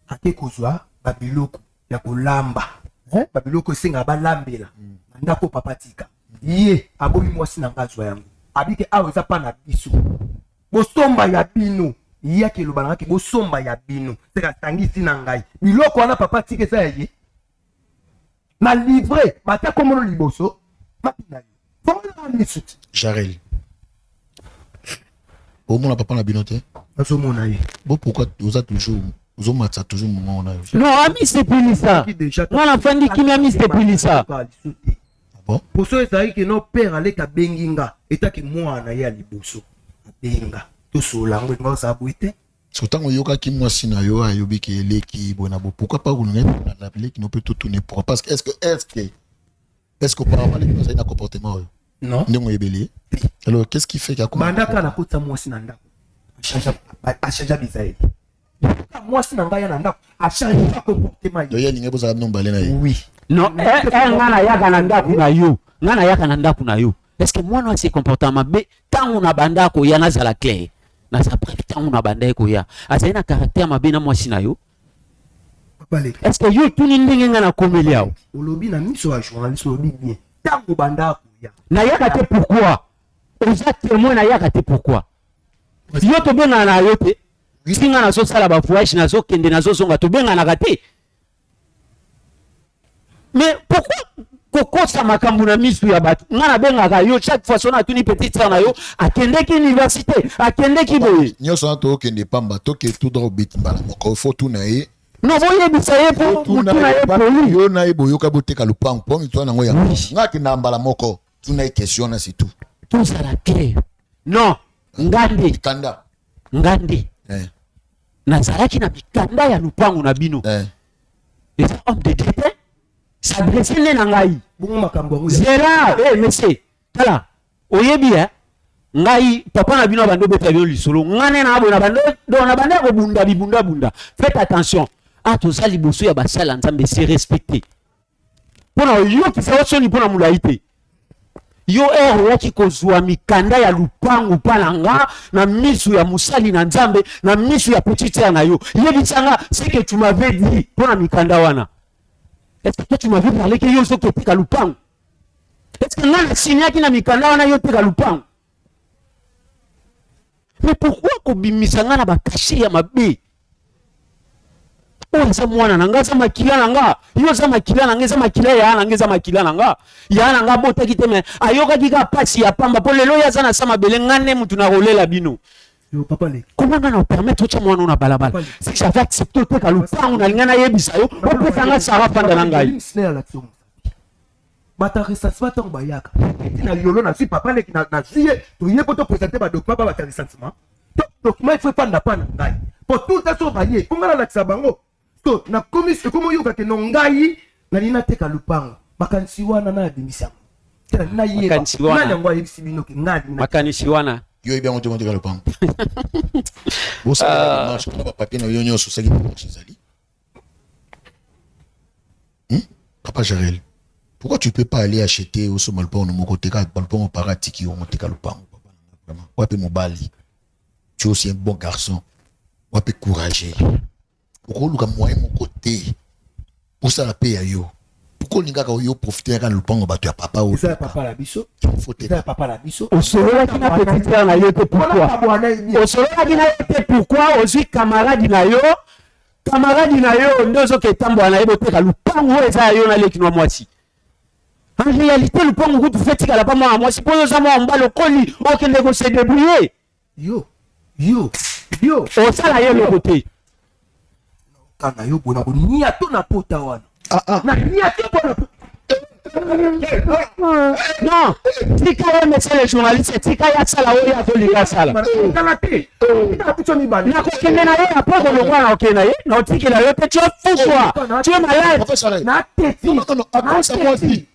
S11: Ate kozwa babiloko ya kolamba. Babiloko singa balambela. Ndako papatika. Ye abomi moi sinanga zwa yango. Abike awe za pa na biso. Bosomba ya bino. Iya ke lobana ke bosomba ya bino. Seka tangisi na ngai. Biloko wana papatika za ye. Na livré, mata komono liboso. Mapina.
S7: Jarel. Au moins, papa n'a bien noté. Bon, pourquoi vous êtes toujours. Vous avez toujours moment.
S2: Non, ami, c'est plus ça. Moi, la fin du kimi, ami, c'est plus ça.
S11: Bon. Pour ça, c'est que nos pères allaient à Benginga. Et t'as que moi, on a eu à Liboso. Benga. Tout ça, là, on va s'abouiter.
S7: Surtout quand yoka ki moi sinayo ayobi ki eleki bonabo. Pourquoi pas vous n'êtes pas l'appeler qui ne peut tout tourner pour parce que est-ce que par rapport à un comportement
S11: non
S7: ndongo ebeli. Alors qu'est-ce qui fait qu'à
S11: mandaka na kota moi sinanda a changé bizaï moi sinanga ya nanda a changé comportement
S7: yo ya ninge boza nomba lena yi
S11: oui
S2: non ngana yaka na ndaku na yo ngana yaka na ndaku na yo est-ce que moi non c'est comportement be tangu na bandako ya na zala clair na sa bref tangu na bandako ya azali na caractère mabe na moi sinayo. Est-ce que yo tout ni ndenge ngana komeli yao
S11: olobi na miso wa journaliste olobi bien tangu bandako ya
S2: na yaka te pourquoi oza témoin na yaka te pourquoi yo to benga na yo te singa na so sala ba voyage na so kende na so songa to benga na kate mais pourquoi koko sa makambu na misu ya batu ngana benga ka yo chaque fois sona tuni petite sœur na yo akende ki université akende ki boye
S7: nyoso to kende pamba to ke tout droit bit mbala moko faut tout na ye
S2: non voyez bisaye pour tout na ye pour
S7: yo na ye boyo ka boteka lupango pour mito na ngoya ngaki na mbala moko tout na question na c'est tout
S2: tout ça la clé non ngandi
S7: kanda
S2: ngandi nazalaki na bikanda ya lupango na bino et ça homme de Dieu s'adresse na ngai
S11: bongo makambo
S2: zera monsieur tala oyebi ngai papa na bino bando beta bio lisolo ngane na abona bando do na banda ko bunda faites attention à tout ça liboso ya basala nzambe c'est respecté pona yo ki sa soni pona mulaite yo yaki kozwa mikanda ya lupangu palanga na misu ya musali na nzambe na misu ya petite na yo yebisanga c'est que tu m'avais dit pona mikanda wana. Est-ce que tu m'avais parlé que yo soki opeka lupangu? Est-ce que nga nasinyaki na mikanda wana yo opeka lupangu? Mais pourquoi kobimisa nga na bakache ya mabe? Oza mwana na nga za makila na nga yo za makila na nga za makila ya na nga za makila na nga ya na nga botaki te me ayoka kika pasi ya pamba po lelo ya za na sama bele ngane mutu na rolela bino.
S11: Yo papa le
S2: comment nga na permettre cha mwana na balabala si j'avais accepté opeka lupangu na linga na yebisa yo opesa nga sara panda na ngai
S11: bata ressentiment to bayaka na yolo na si papa le na ziye to ye poto présenter ba document ba bata ressentiment document il faut panda pana ngai pour tout ça so baye konga na kisabango to na commission comme yo ka ke nongai na lina teka lupango makanisi wana na bimisa tena na ye na nyangwa yebisi bino ke ngadi
S2: makanisi wana
S7: yo bien on te montre le pan bon ça marche pour papier na yo nyoso ça qui marche zali papa Jarel pourquoi tu peux pas aller acheter au somalpon no côté ka balpon parati qui on monte ka le pan vraiment wapi mobali tu es aussi un bon garçon wapi courageux pourquoi luka moyen mon côté pour ça la paye à yo pourquoi ninga ka yo profiter ka le pan ba tu papa ou
S11: ça papa la biso
S7: faut te
S11: papa la biso
S2: au solo la kina petite sœur na yo te pourquoi au solo la kina te pourquoi aussi camarade na yo ndozo ke tambo na yebo te ka le pan ou eza yo na le kinwa mwati. En réalité, le point où tu fais que la pas moi, si pour nous avoir un bal au colis, aucun de se débrouiller.
S11: Yo.
S2: Au salaire le côté.
S11: Kana yo bona ni ato na pota wana. Na ni ato bona.
S2: Non, tika monsieur le journaliste, tika ya sala oyo atolika sala. Na kokende na ye après de longwa na okena ye, na otikela yo pe tu es fou quoi. Tu es malade.
S11: Na teti.
S7: Non, après ça moi aussi.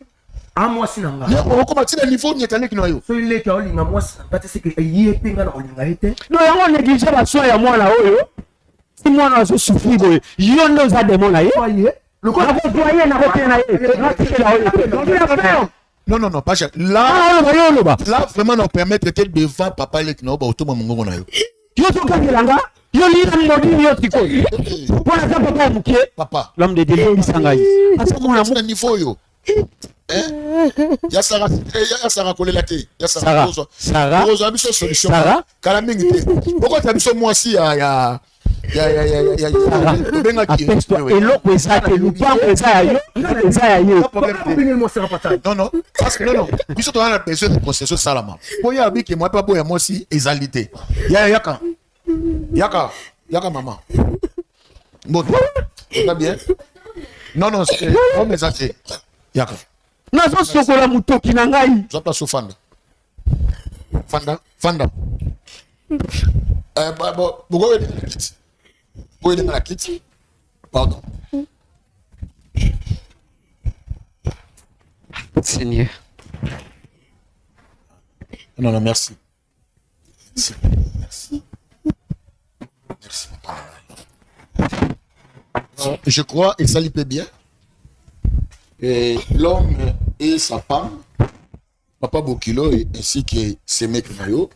S11: Ah moi sinanga.
S7: On commence à niveau ni étalé kino yo.
S11: So ile ka olinga moi parce que yepe nga na olinga ete.
S2: Non, yango négligé ba soin ya mwana oyo. Si mwana azo souffrir boye, yo ndo za démon na ye. Le quoi na voyer na okena ye. Na tikela oyo.
S7: Non, pas cher. Là, vraiment, nous permettre que devant papa et que nous avons mon yo.
S2: Yo to kangelanga, yo lira modi yo tiko. Pour la papa muké.
S7: Papa.
S2: L'homme de Dieu bisangai.
S7: Asa mon amour niveau yo. Ya Sarah collé la tête. Ya Sarah.
S2: Sarah.
S7: Rosa biso solution.
S2: Sarah.
S7: Kala mingi te. Pourquoi tu as biso moi aussi ya
S2: eloko eza te lupango eza ya yo eza ya ye
S7: non parce que non biso to na besoin de concession salama po ya biki moi pas boya moi si ezalité yaka maman bon va bien non c'est on mes acheter yaka
S2: nazo sokola mutoki na ngai
S7: zo pas sofanda fanda Vous voyez la quitte. Pardon.
S2: Seigneur.
S7: Non, merci. Je crois, et ça lui plaît bien. Et l'homme et sa femme, Papa Bokilo, ainsi que ses mecs Nayo,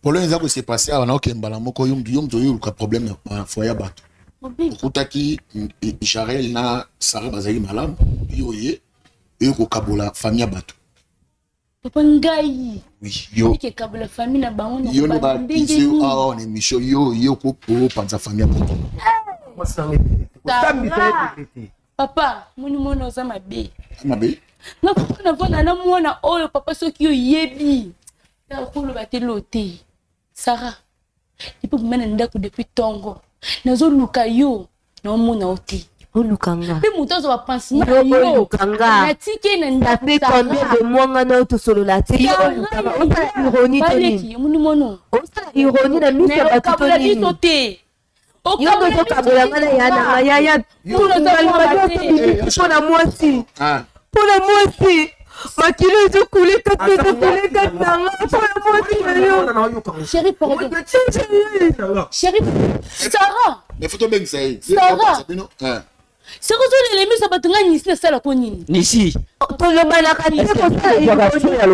S7: pour le exemple, c'est passé à un moko problème foyer bateau. Kutaki Jarel na Sarah Bazali malam yoye et ko kabola famille bateau.
S3: Papa ngai.
S7: Oui, yo.
S3: Ki kabola famille na bango na
S7: yo no ba bisi on émission yo ko panza famille bateau.
S3: Papa, moni oza mabe.
S7: Mabe?
S3: Na ko na mwana oyo papa soki yo yebi. Ya ko lo batelote. Sarah, il peut me mener depuis tongo. Nazo luka yo, na mona oti.
S8: O lukanga.
S3: Mais muto zo penser
S8: yo lukanga.
S3: Na tike na nda.
S8: Ça fait combien de mois ngana to solo la tike. On sa ironie toni.
S3: Moni mono.
S8: On sa ironie na misa batoni. Yo go kabola ngana ya ya. Pour la moitié. Pour la moitié. Ma kilo est coulé,
S3: chérie, chérie, Sarah.
S7: Mais faut tomber ça.
S3: Sarah. C'est quoi les mises à battre ici ça la conne.
S2: Nisi.
S8: Pour le malaka,
S2: est-ce que vous avez le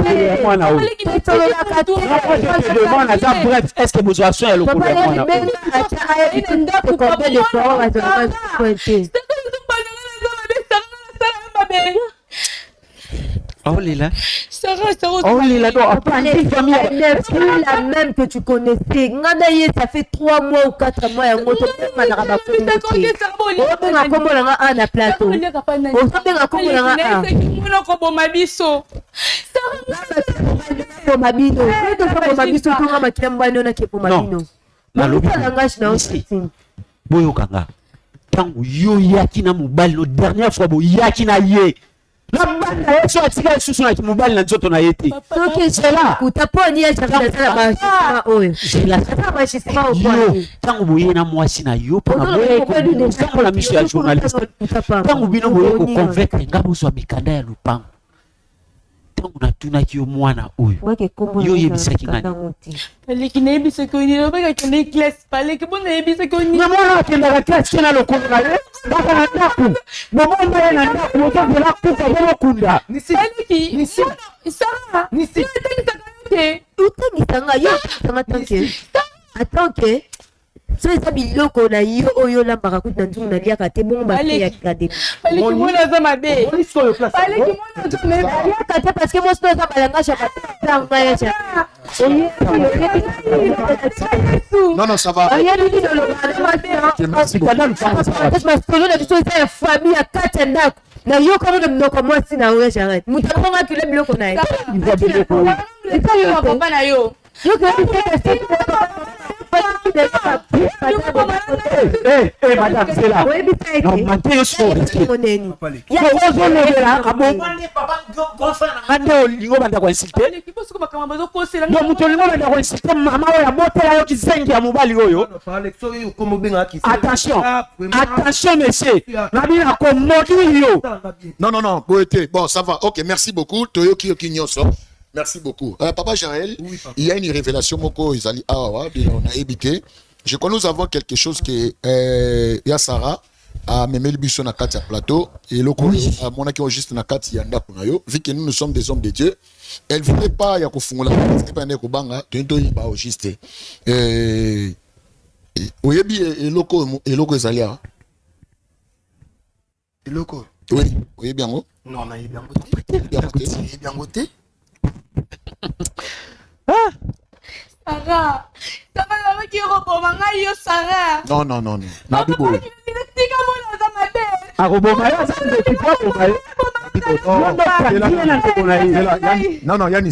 S2: Oh Lila.
S3: Sarah.
S8: Oh Lila, la même que tu connaissais. Ngadaye, ça fait 3 mois ou 4 mois. On
S2: la banda yeso atika susu na kimobali na nzoto na yete.
S8: Ok, c'est là. Utaponi ya chakula sana basi. Oyo. La sasa basi sima uponi.
S2: Tangu boye na mwasi na yo pa na boye ko la mission ya journaliste. Tangu bino boye ko convaincre ngabo so mikanda ya lupango. Tangu na tuna ki yo mwana oyo. Yo yebisaki ngani.
S3: Paleki na yebisa ko ni ba ka ni classe paleki bona yebisa ko ni.
S2: Na mwana akenda ka classe na lokolo na ye. Baka na ndaku. Bobo mbaye na ndaku moto bola kufa bobo kunda.
S3: Paleki. Sarah.
S8: Nisi. Utangisa yo tanga tanke. Atanke. So eza biloko na yo oyo lambaka kuti na nzungu na liaka te bongo bate ya kade.
S3: Paleki mwana za mabe. Paleki mwana za mabe.
S8: Liaka te parce que moi so eza balanga chaka tanga ya chaka.
S7: Non, ça va.
S8: Merci. Famille à 4 ndako. Na yo kama ndo mnoko mwasi na wewe j'arrête. Mutakonga kile biloko na ye.
S3: Ita yo papa na yo.
S2: madame c'est là non manté so
S8: moneni
S2: ozo lobela kabomani papa grand-frère ngande olingo banda ko insulter no muto olingo banda ko insulter mama oyo abotela yo kizengi ya mobali oyo attention monsieur nabina ko modi yo
S7: non Boété bon ça va ok merci beaucoup Toyoki Okinyoso merci beaucoup papa Jaël oui, papa. Il y a une révélation moko izali awa on a évité je connais nous avons quelque chose que ya Sarah a memeli biso na kati ya plateau et loko a mona ki juste na kati ya ndako na yo vu que nous sommes des hommes de Dieu elle voulait pas ya kufungula c'était pas ndeko banga tento ba juste oyebi eloko ezali awa
S11: eloko
S7: oui oyebi yango
S11: non na yebi yango te
S3: Sarah, ça va la qui reboma yo Sarah.
S7: Non. Na bibo.
S3: Tika mona za mabe.
S2: Aroboma yo za ndeki papa.
S7: Non, Yann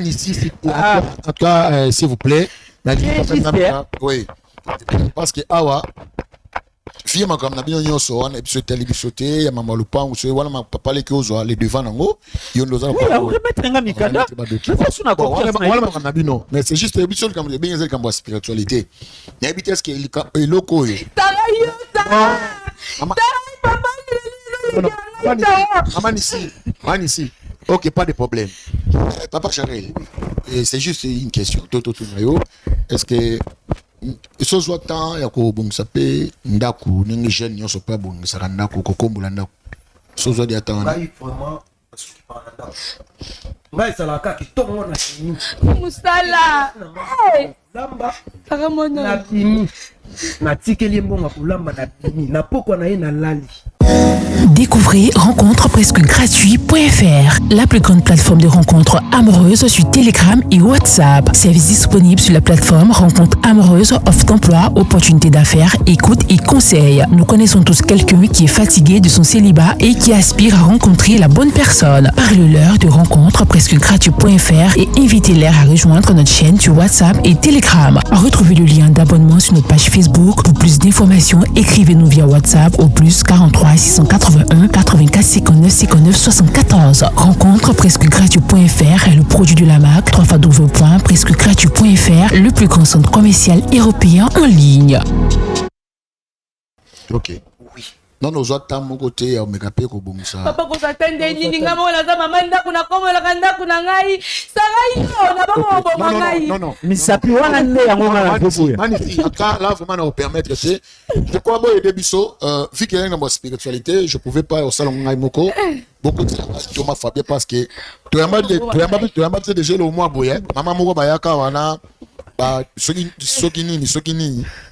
S7: ici. En tout cas, s'il vous plaît. Oui. Parce que awa fille ma comme na bino nyonso wana episode télévisoté ya mama lupangu so wana ma papa le kozo les devant nango yo ndoza
S2: oui on remettre nga mikanda suna ko
S7: wala ma bino mais c'est juste episode comme bien zel comme spiritualité na habite ce que eloko yo Maman ici ok pas de problème papa Charel c'est juste une question toto tunayo est-ce que so zo temps ya ko bongisa pe ndaku ningi jeune nyonso pa bongisa ndaku ko kombola ndaku so zo dia temps
S11: ngai vraiment ngai sala ka ki tongo na kini
S3: musala
S11: lamba
S3: paramona
S11: na kini na tikeli mbonga kulamba na kini na poko na ye na lali.
S12: Découvrez rencontrepresquegratuit.fr, la plus grande plateforme de rencontres amoureuses sur Telegram et WhatsApp. Service disponible sur la plateforme Rencontres amoureuses, offre d'emploi, opportunités d'affaires, écoute et conseils. Nous connaissons tous quelqu'un qui est fatigué de son célibat et qui aspire à rencontrer la bonne personne. Parlez-leur de rencontrepresquegratuit.fr et invitez-les à rejoindre notre chaîne sur WhatsApp et Telegram. Retrouvez le lien d'abonnement sur notre page Facebook. Pour plus d'informations, écrivez-nous via WhatsApp au plus 43 681 84 59 59 74. Rencontrepresquegratuit.fr est le produit de la marque www.presquegratuit.fr, le plus grand centre commercial européen en ligne.
S7: Ok. Oui. Non, nous autres, mon côté, on m'a capé qu'on bon ça.
S3: Papa, qu'on s'attend des lignes, on a ça, maman, on a comme la ganda, on a ngai. Ça va, on a pas bon ngai.
S7: Non.
S2: Mais ça peut on a né à mon
S7: magnifique. En tout cas, là, vraiment, on permet que c'est. Je crois que des bisous, vu qu'il y a une spiritualité, je pouvais pas au salon ngai moko. Beaucoup de Thomas Fabien parce que tu as mal déjà le mois boye. Maman moko bayaka wana. Bah, sokini,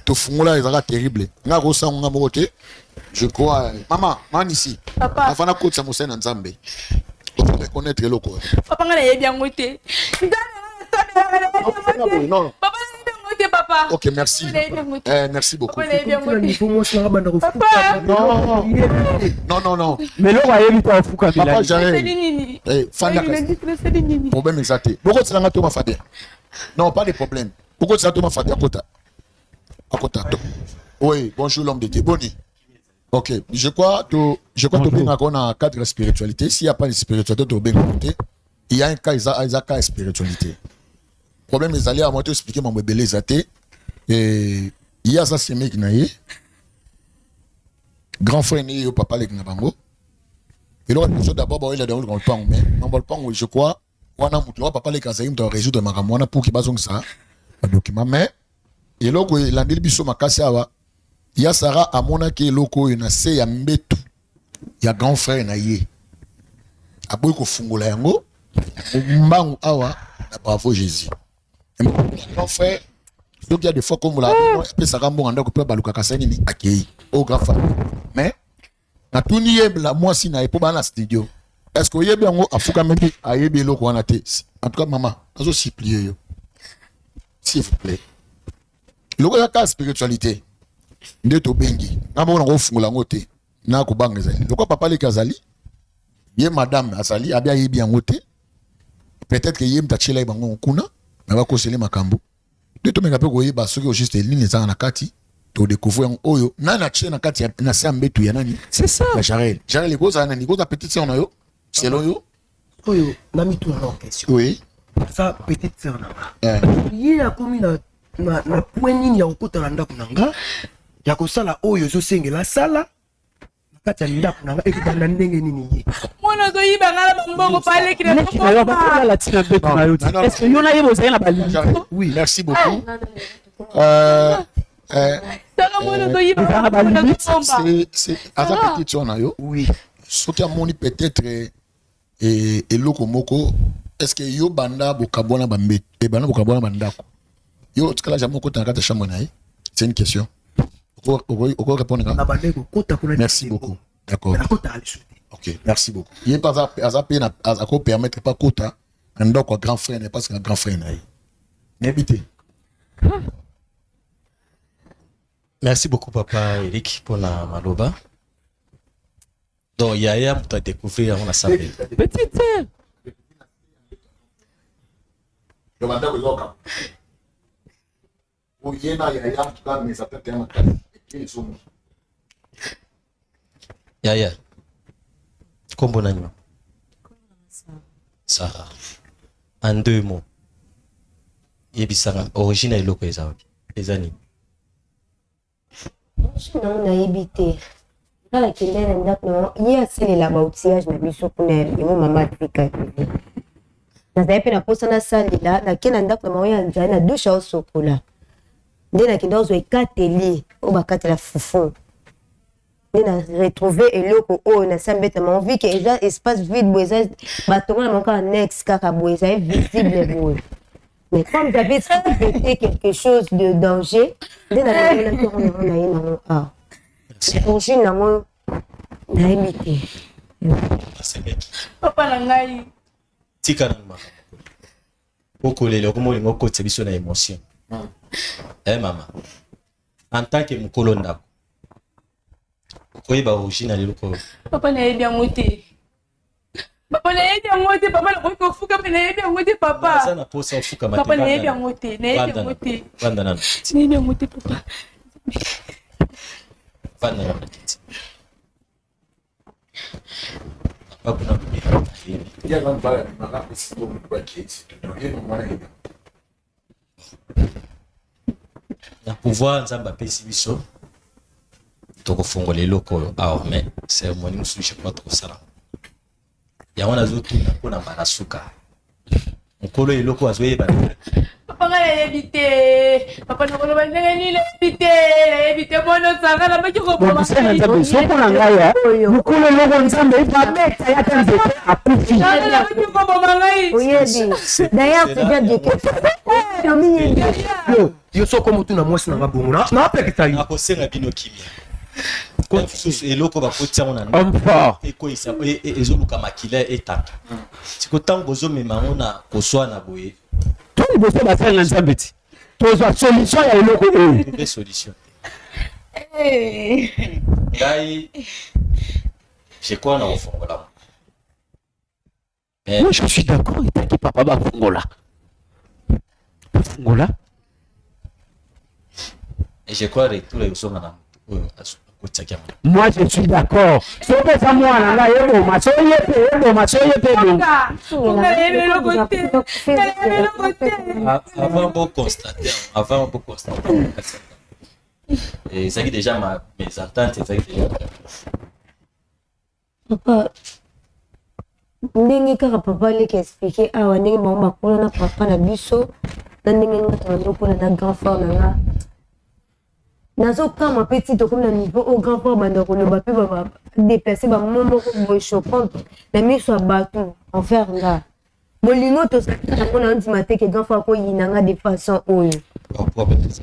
S7: to fungula ezaka terrible. Nga rosa nga mokote. Je crois, maman, ici.
S3: Papa.
S7: Avant la côte, ça m'a fait un zambé. On peut reconnaître le quoi.
S3: Papa, on a bien goûté.
S7: Non.
S3: Papa, on a bien goûté, papa.
S7: Ok, merci. Merci beaucoup.
S3: Papa, on a bien goûté.
S7: Non.
S2: Mais là, on va éviter à Fouka.
S7: Papa, j'arrive. Problème exact. Pourquoi tu l'as fait? Non, pas de problème. Pourquoi tu l'as fait à côté? Oui, bonjour l'homme de Dieu. Boni. Ok, je crois que qu'on a un cadre de spiritualité. S'il n'y a pas de spiritualité, il y a un cas, il y a un cas de spiritualité. Le problème est allé à moi expliquer mon bébé les athées. Et il y a ça, c'est mec qui grand frère né au papa les Gnabango. Et là, d'abord, il a dans le pan, mais dans le pan, je crois, on a mon papa les Kazaïm dans résoudre ma ramona pour qu'il base ça. Un document, mais et là, il a dit biso makasiawa. Il y a Sarah à mon qui loko il y a mbetu il y a grand frère na yé aboy ko fungula yango mbangu awa na bravo Jésus grand frère donc il y a des fois comme la peut Sarah mbonga ko pe baluka kasani ni akei au grand frère mais na tuni yebla moi si na epo bana studio est-ce que yebi yango afuka même ayebi loko wana te en tout cas maman azo supplier yo s'il vous plaît loko ya ka spiritualité ndeto bengi ngamo na kofungula ngote na kubanga zali lokwa papa le kazali ye madame azali abia yebi yangote peut-être que yem tachela bango kuna na ba kosele makambo ndeto menga pe koyeba soki o juste ligne za na kati to découvrir oyo nana tche na kati na sambetu ya nani
S2: c'est ça
S7: la Jarel koza nani koza petite sœur na yo selon yo
S11: oyo na mitu na question
S7: oui
S11: ça petite sœur na ye akomi na point nini ya kokotana ndako na nga ya kosala oyo ezosengela sala na kati ya ndako na nga ekobanda ndenge nini ye
S3: mwana ozoyiba nga na bambongo paleki na
S2: la tina mbetu na yo est-ce que yo na ye bozali na balingi
S7: oui merci beaucoup c'est aza petite sœur na yo
S11: oui
S7: soki amoni peut-être eloko moko est-ce que yo banda bokabwana bambetu banda bokabwana bandako yo tikala jamais okota na kati ya chambre na ye c'est une question oko répondre
S11: na bandeko kota kuna
S7: merci beaucoup d'accord
S11: kota ali souté
S7: ok merci beaucoup ye pas aza pe na ako permettre pas kota na ndako grand frère ne parce que grand frère na ye n'habite.
S1: Merci beaucoup, papa Eric, pour la maloba. Donc, Yaya, tu as découvert, on a ça.
S2: Petite sœur.
S1: Yaya, comment on a Sarah. En 2 mots. Yebisanga, origine est loco, les amis.
S8: nayebi te kala kende na ndako na ye asalela baoutillage na biso kuna yango mama afrika nazali mpe naposa nasalela nake na ndako na maoyo ya nzali na dushe aosokola nde nakende ozwa ekateli oyo bakatela fufu nde na retrouve eloko oyo nasa mbeta mao vi ke eza espace vide boye eza batongo na mango annexe kaka boye ezali visible boye. Mais comme j'avais suspecté quelque chose de danger, dès la
S3: papa na ngai
S1: tika na mama okolele komolinga okotisa biso na émotion mama en tant que mokolo ndako koyeba origine leloko
S3: papa nayebi yango te papa nayebi yango te papa nakoki kofuka mpe nayebi yango te papa
S1: aza na posa ofuka
S3: papa nayebi yango te nayebi yango te
S1: vanda nana
S3: nayebi yango te papa
S1: vanda nana kiti papa kuna na pouvoir nzambe apesi biso tokofongola eloko oyo awa mais cérémonie mosusu je crois tokosala yango nazotuna mpona mbala suka mokolo eloko azoyeba
S3: papa ngai nayebi te papa nakoloba ndenge nini nayebi te mwana osanga nabaki
S2: koboma ngai mokolo eloko nzambe ebameta yaka nzete akufi
S3: nabaki koboma ngai
S11: yo soko motu na mwasi nanga bongo napekisa yo
S1: nakosenga bino kimia susu eloko bakotiango na ekoyisa ezoluka makila etata siko ntango bozomema yango na koswa na boye
S2: to liboso basali na nzambe ti tozwa solution ya eloko oyo
S1: trouve solution ngai je crois na kofongola
S2: moi je suis d'accord etaki papa bafongola
S1: et je crois retour ezonga na oyo
S2: moi je suis d'accord soki eza mwana ngai eboma soye pe
S1: avant boconstate ezalaki déjà mes ententes ezalaki déjà
S8: papa ndenge kaka papa aleki explike awa ndenge bango bakola na papa na biso na ndenge ngata bandokola na grand frère na nga nazokama mpe ti tokomi na niveau au grand frère banda koloba mpe badeplace bamo moko boye choquante na miso ya bato envers nga bolingo tosaki yango na ndima te ke grand frère akoyina nga de façon oyo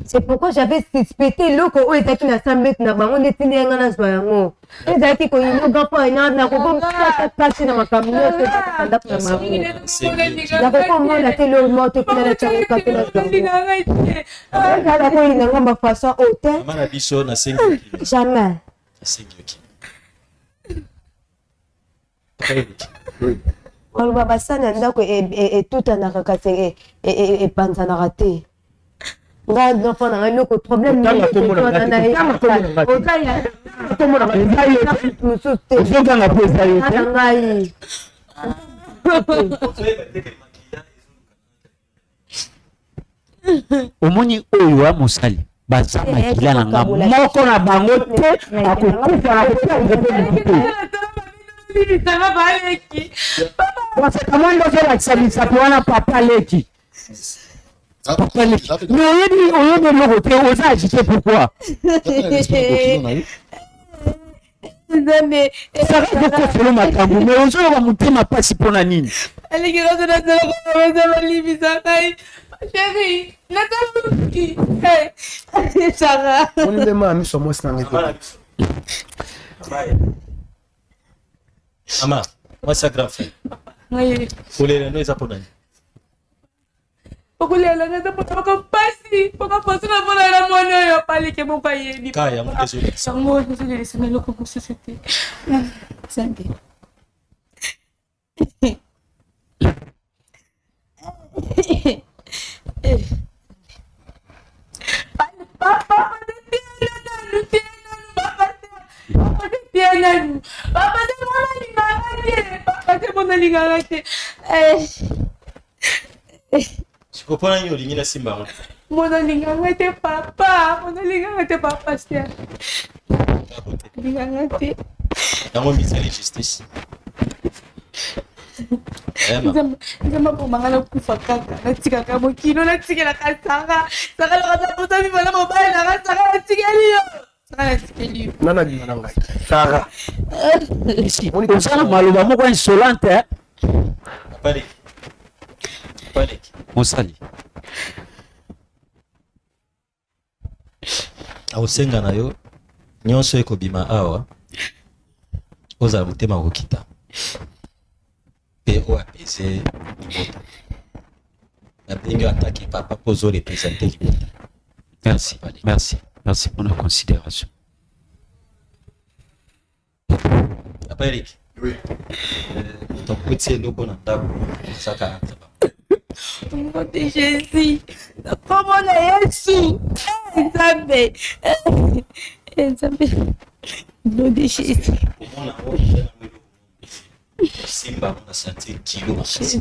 S8: c'est pourquoi j'avais suspecté eloko oyo etaki na sambeti na bango nde tindi yanga nazwa yango ezalaki koyina grand frère nakokompasi na makambo nyonso ndako na bango nakokomona te lor moto kuna na tiangoka te nazala koyina nga bafaçon oyo te jamais oloba basani ya ndako etutanaka kasi epanzanaka te nga d'enfant na nga ko problème
S11: Tanga komona ngati. Tanga komona ngati. Komona ngati. Ozonganga pe zayo te.
S8: ngai
S2: omoni oyo ya mosali baza makila na nga moko na bango te akokufa na koteakamwanda ozolakisa misapi wana papa leki me oyebi eloko te oza agite pourkoi saka kokoselo makambo me ozoyoka motema mpasi mpona nini
S3: Chérie, Nathalie, hey, Sarah.
S11: On est même amis sur moi, c'est un
S1: Ama, moi c'est grand frère.
S3: Oui.
S1: Kule no izapona.
S3: Okulela na papa pasi, papa pasi na bona na mwana yo pali ke mon paye.
S1: Kaya, mon désolé.
S3: Sango, désolé, c'est le comme société. Sangue.
S1: Sikopona nyo lingi na simba ngo.
S3: Mona linganga te papa, mona linganga te papa sia. Linganga te.
S1: Yango misali justice.
S3: Nzama pomanga na kufa kaka natika ka mokino natikela ka saka la kata pota mi bala mobile na saka natikeli yo saka natikeli yo
S11: nana lingana ngai Sarah
S2: ozala maloba moko insolente
S1: Pale
S2: mosali
S1: aosenga na yo nyonso ekobima awa ozala motema kokita o apaiser Libota. Nabengi attaqué papa pour représenter Libota.
S2: Merci, merci, merci pour la considération.
S1: Papa Eric. Oui. Ton petit est bon en ça 40.
S3: Mon Dieu Jésus. Comment on a Yesu? Nzambe. Nzambe. Nom de Jésus.
S1: Simba on a senti kilo
S3: Jésus.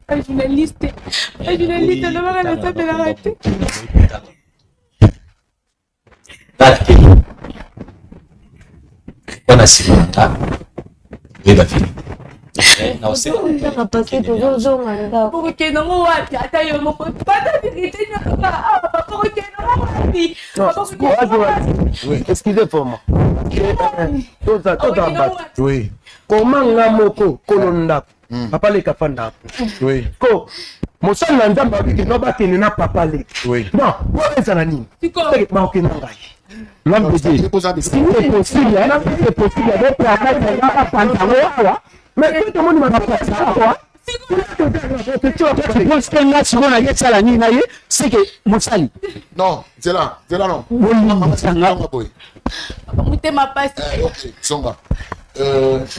S3: Un journaliste ne va pas le savoir la rater.
S1: On a Simba. Oui, bah fini. Non, c'est
S11: excusez pour moi. Oui. Comment ngamoko kolonda papa le kafanda. Oui. Ko mosali na nzamba abiki no bakene na papa le. Oui. Non, ça na nini? Ba okena ngai. L'homme de Dieu. C'est possible, c'est possible d'être à la pantalon. Mais tout le monde m'a pas ça quoi. Tu penses que là, si on a dit ça la nuit, c'est que Moussali.
S7: Non, c'est là non.
S3: Mouté ma passe.
S7: Ok, Songa.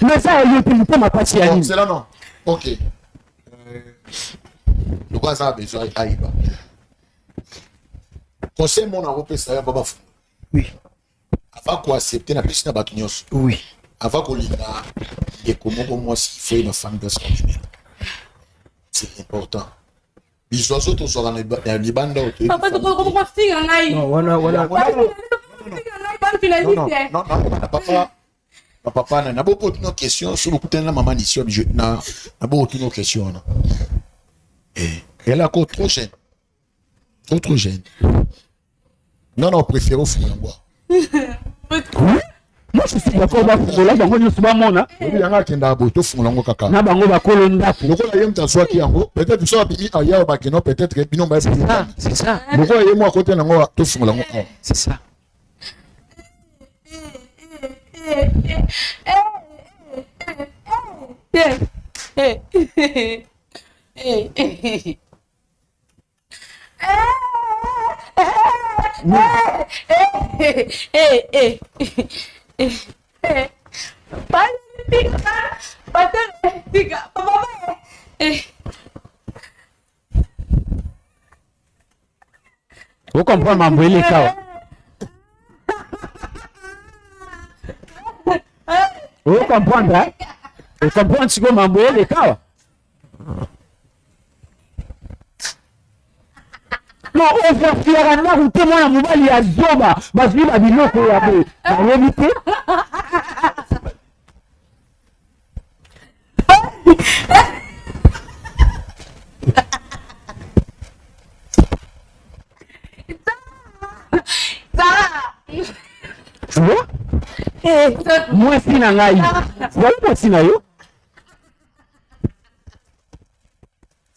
S2: Mais ça, il m'a pas
S7: c'est là non. Ok. Le quoi ça a besoin d'aïba. Conseil mon Europe, ça va pas.
S11: Oui.
S7: Avant quoi accepter la piscine à Bakignos.
S11: Oui.
S7: Avant qu'on l'ait et comment moi s'il faut une femme de son c'est important. Les oiseaux tous sont dans les bandes d'autres.
S3: Papa, tu peux comprendre si on a eu.
S11: Non, voilà.
S7: Non, papa, n'a pas beaucoup de questions sur le coup de la maman ici. N'a pas beaucoup de questions. Et elle est encore trop jeune. Trop jeune. Non, on préfère au fond.
S2: Moi je suis d'accord avec là bango nyoso ba mona
S7: yanga kenda boto fungolango kaka
S2: na bango ba kolo ndako
S7: lokola yem tanswa ki yango peut-être so abi aya ba keno peut-être bino ba
S2: c'est ça
S7: lokola yemo akote nango to fungolango
S2: c'est ça Vous comprenez ma brûlée kawa. Vous comprenez, hein? Vous comprenez ce que ma brûlée kawa. Non, on va faire un an où tout le monde a mobile à Zoba. Parce qu'il a dit non pour la paix. Vous avez évité? Moi si na ngai. Voilà moi si na yo.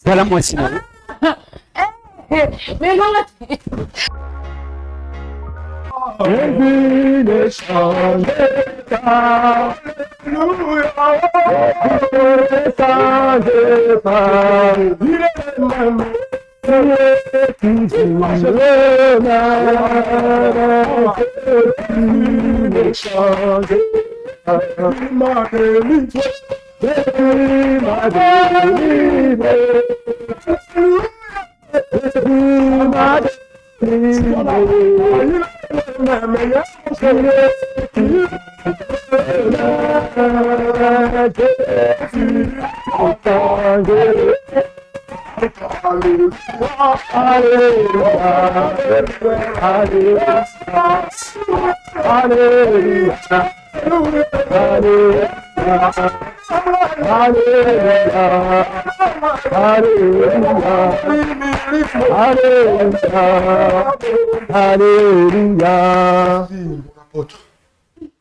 S2: Voilà moi si na yo.
S3: Mais non,
S11: ne change pas. Ne change pas. Il est même. Ne change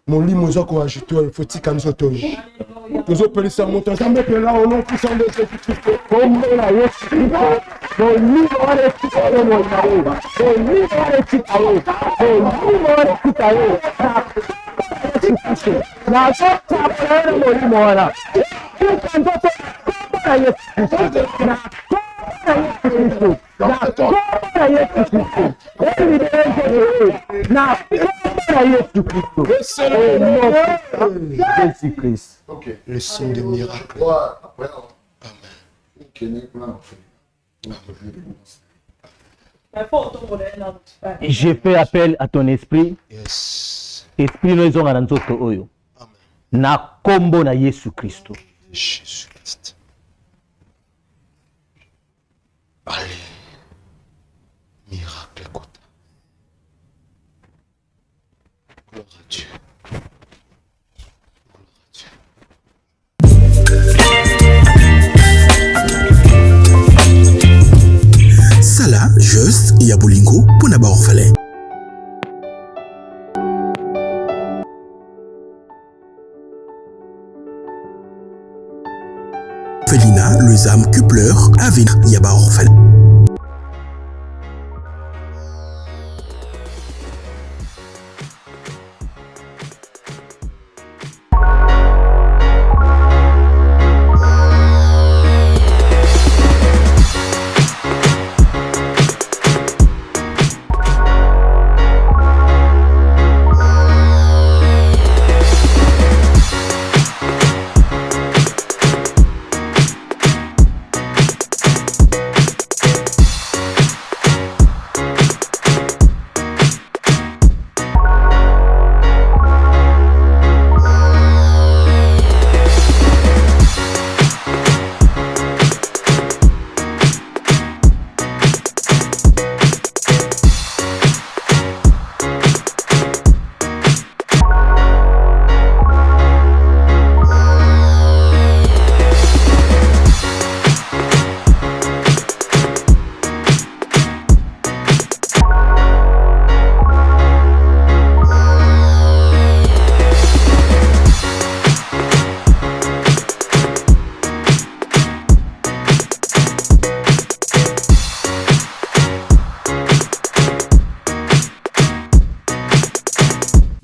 S11: Mon lit, mon zoc, il faut que nous soyons. Nous avons pris ça, mon temps. Ça me fait là, on a pris ça, on a pris ça. Comme la yes, mon lit, on a pris ça, mon lit, on a pris ça, mon lit, on a pris ça. Na sasa kwa mwalimu mwana. Mtoto kama Yesu Kristo. Na kama Yesu Kristo. Na kama Yesu Kristo. Jésus Christ.
S7: OK.
S11: Le signe de miracle.
S7: Amen.
S2: Je fais appel à ton esprit.
S11: Yes.
S2: Esprit nous ont dans notre oyo. Na kombo na Yesu Kristo.
S11: Jésus Christ. Allez. Miracle kota. Gloire à Dieu.
S6: Sala, juste, Yabulingo, pour n'avoir orphelin. Felina, les âmes que pleurent, Avin, Yaba orphelin.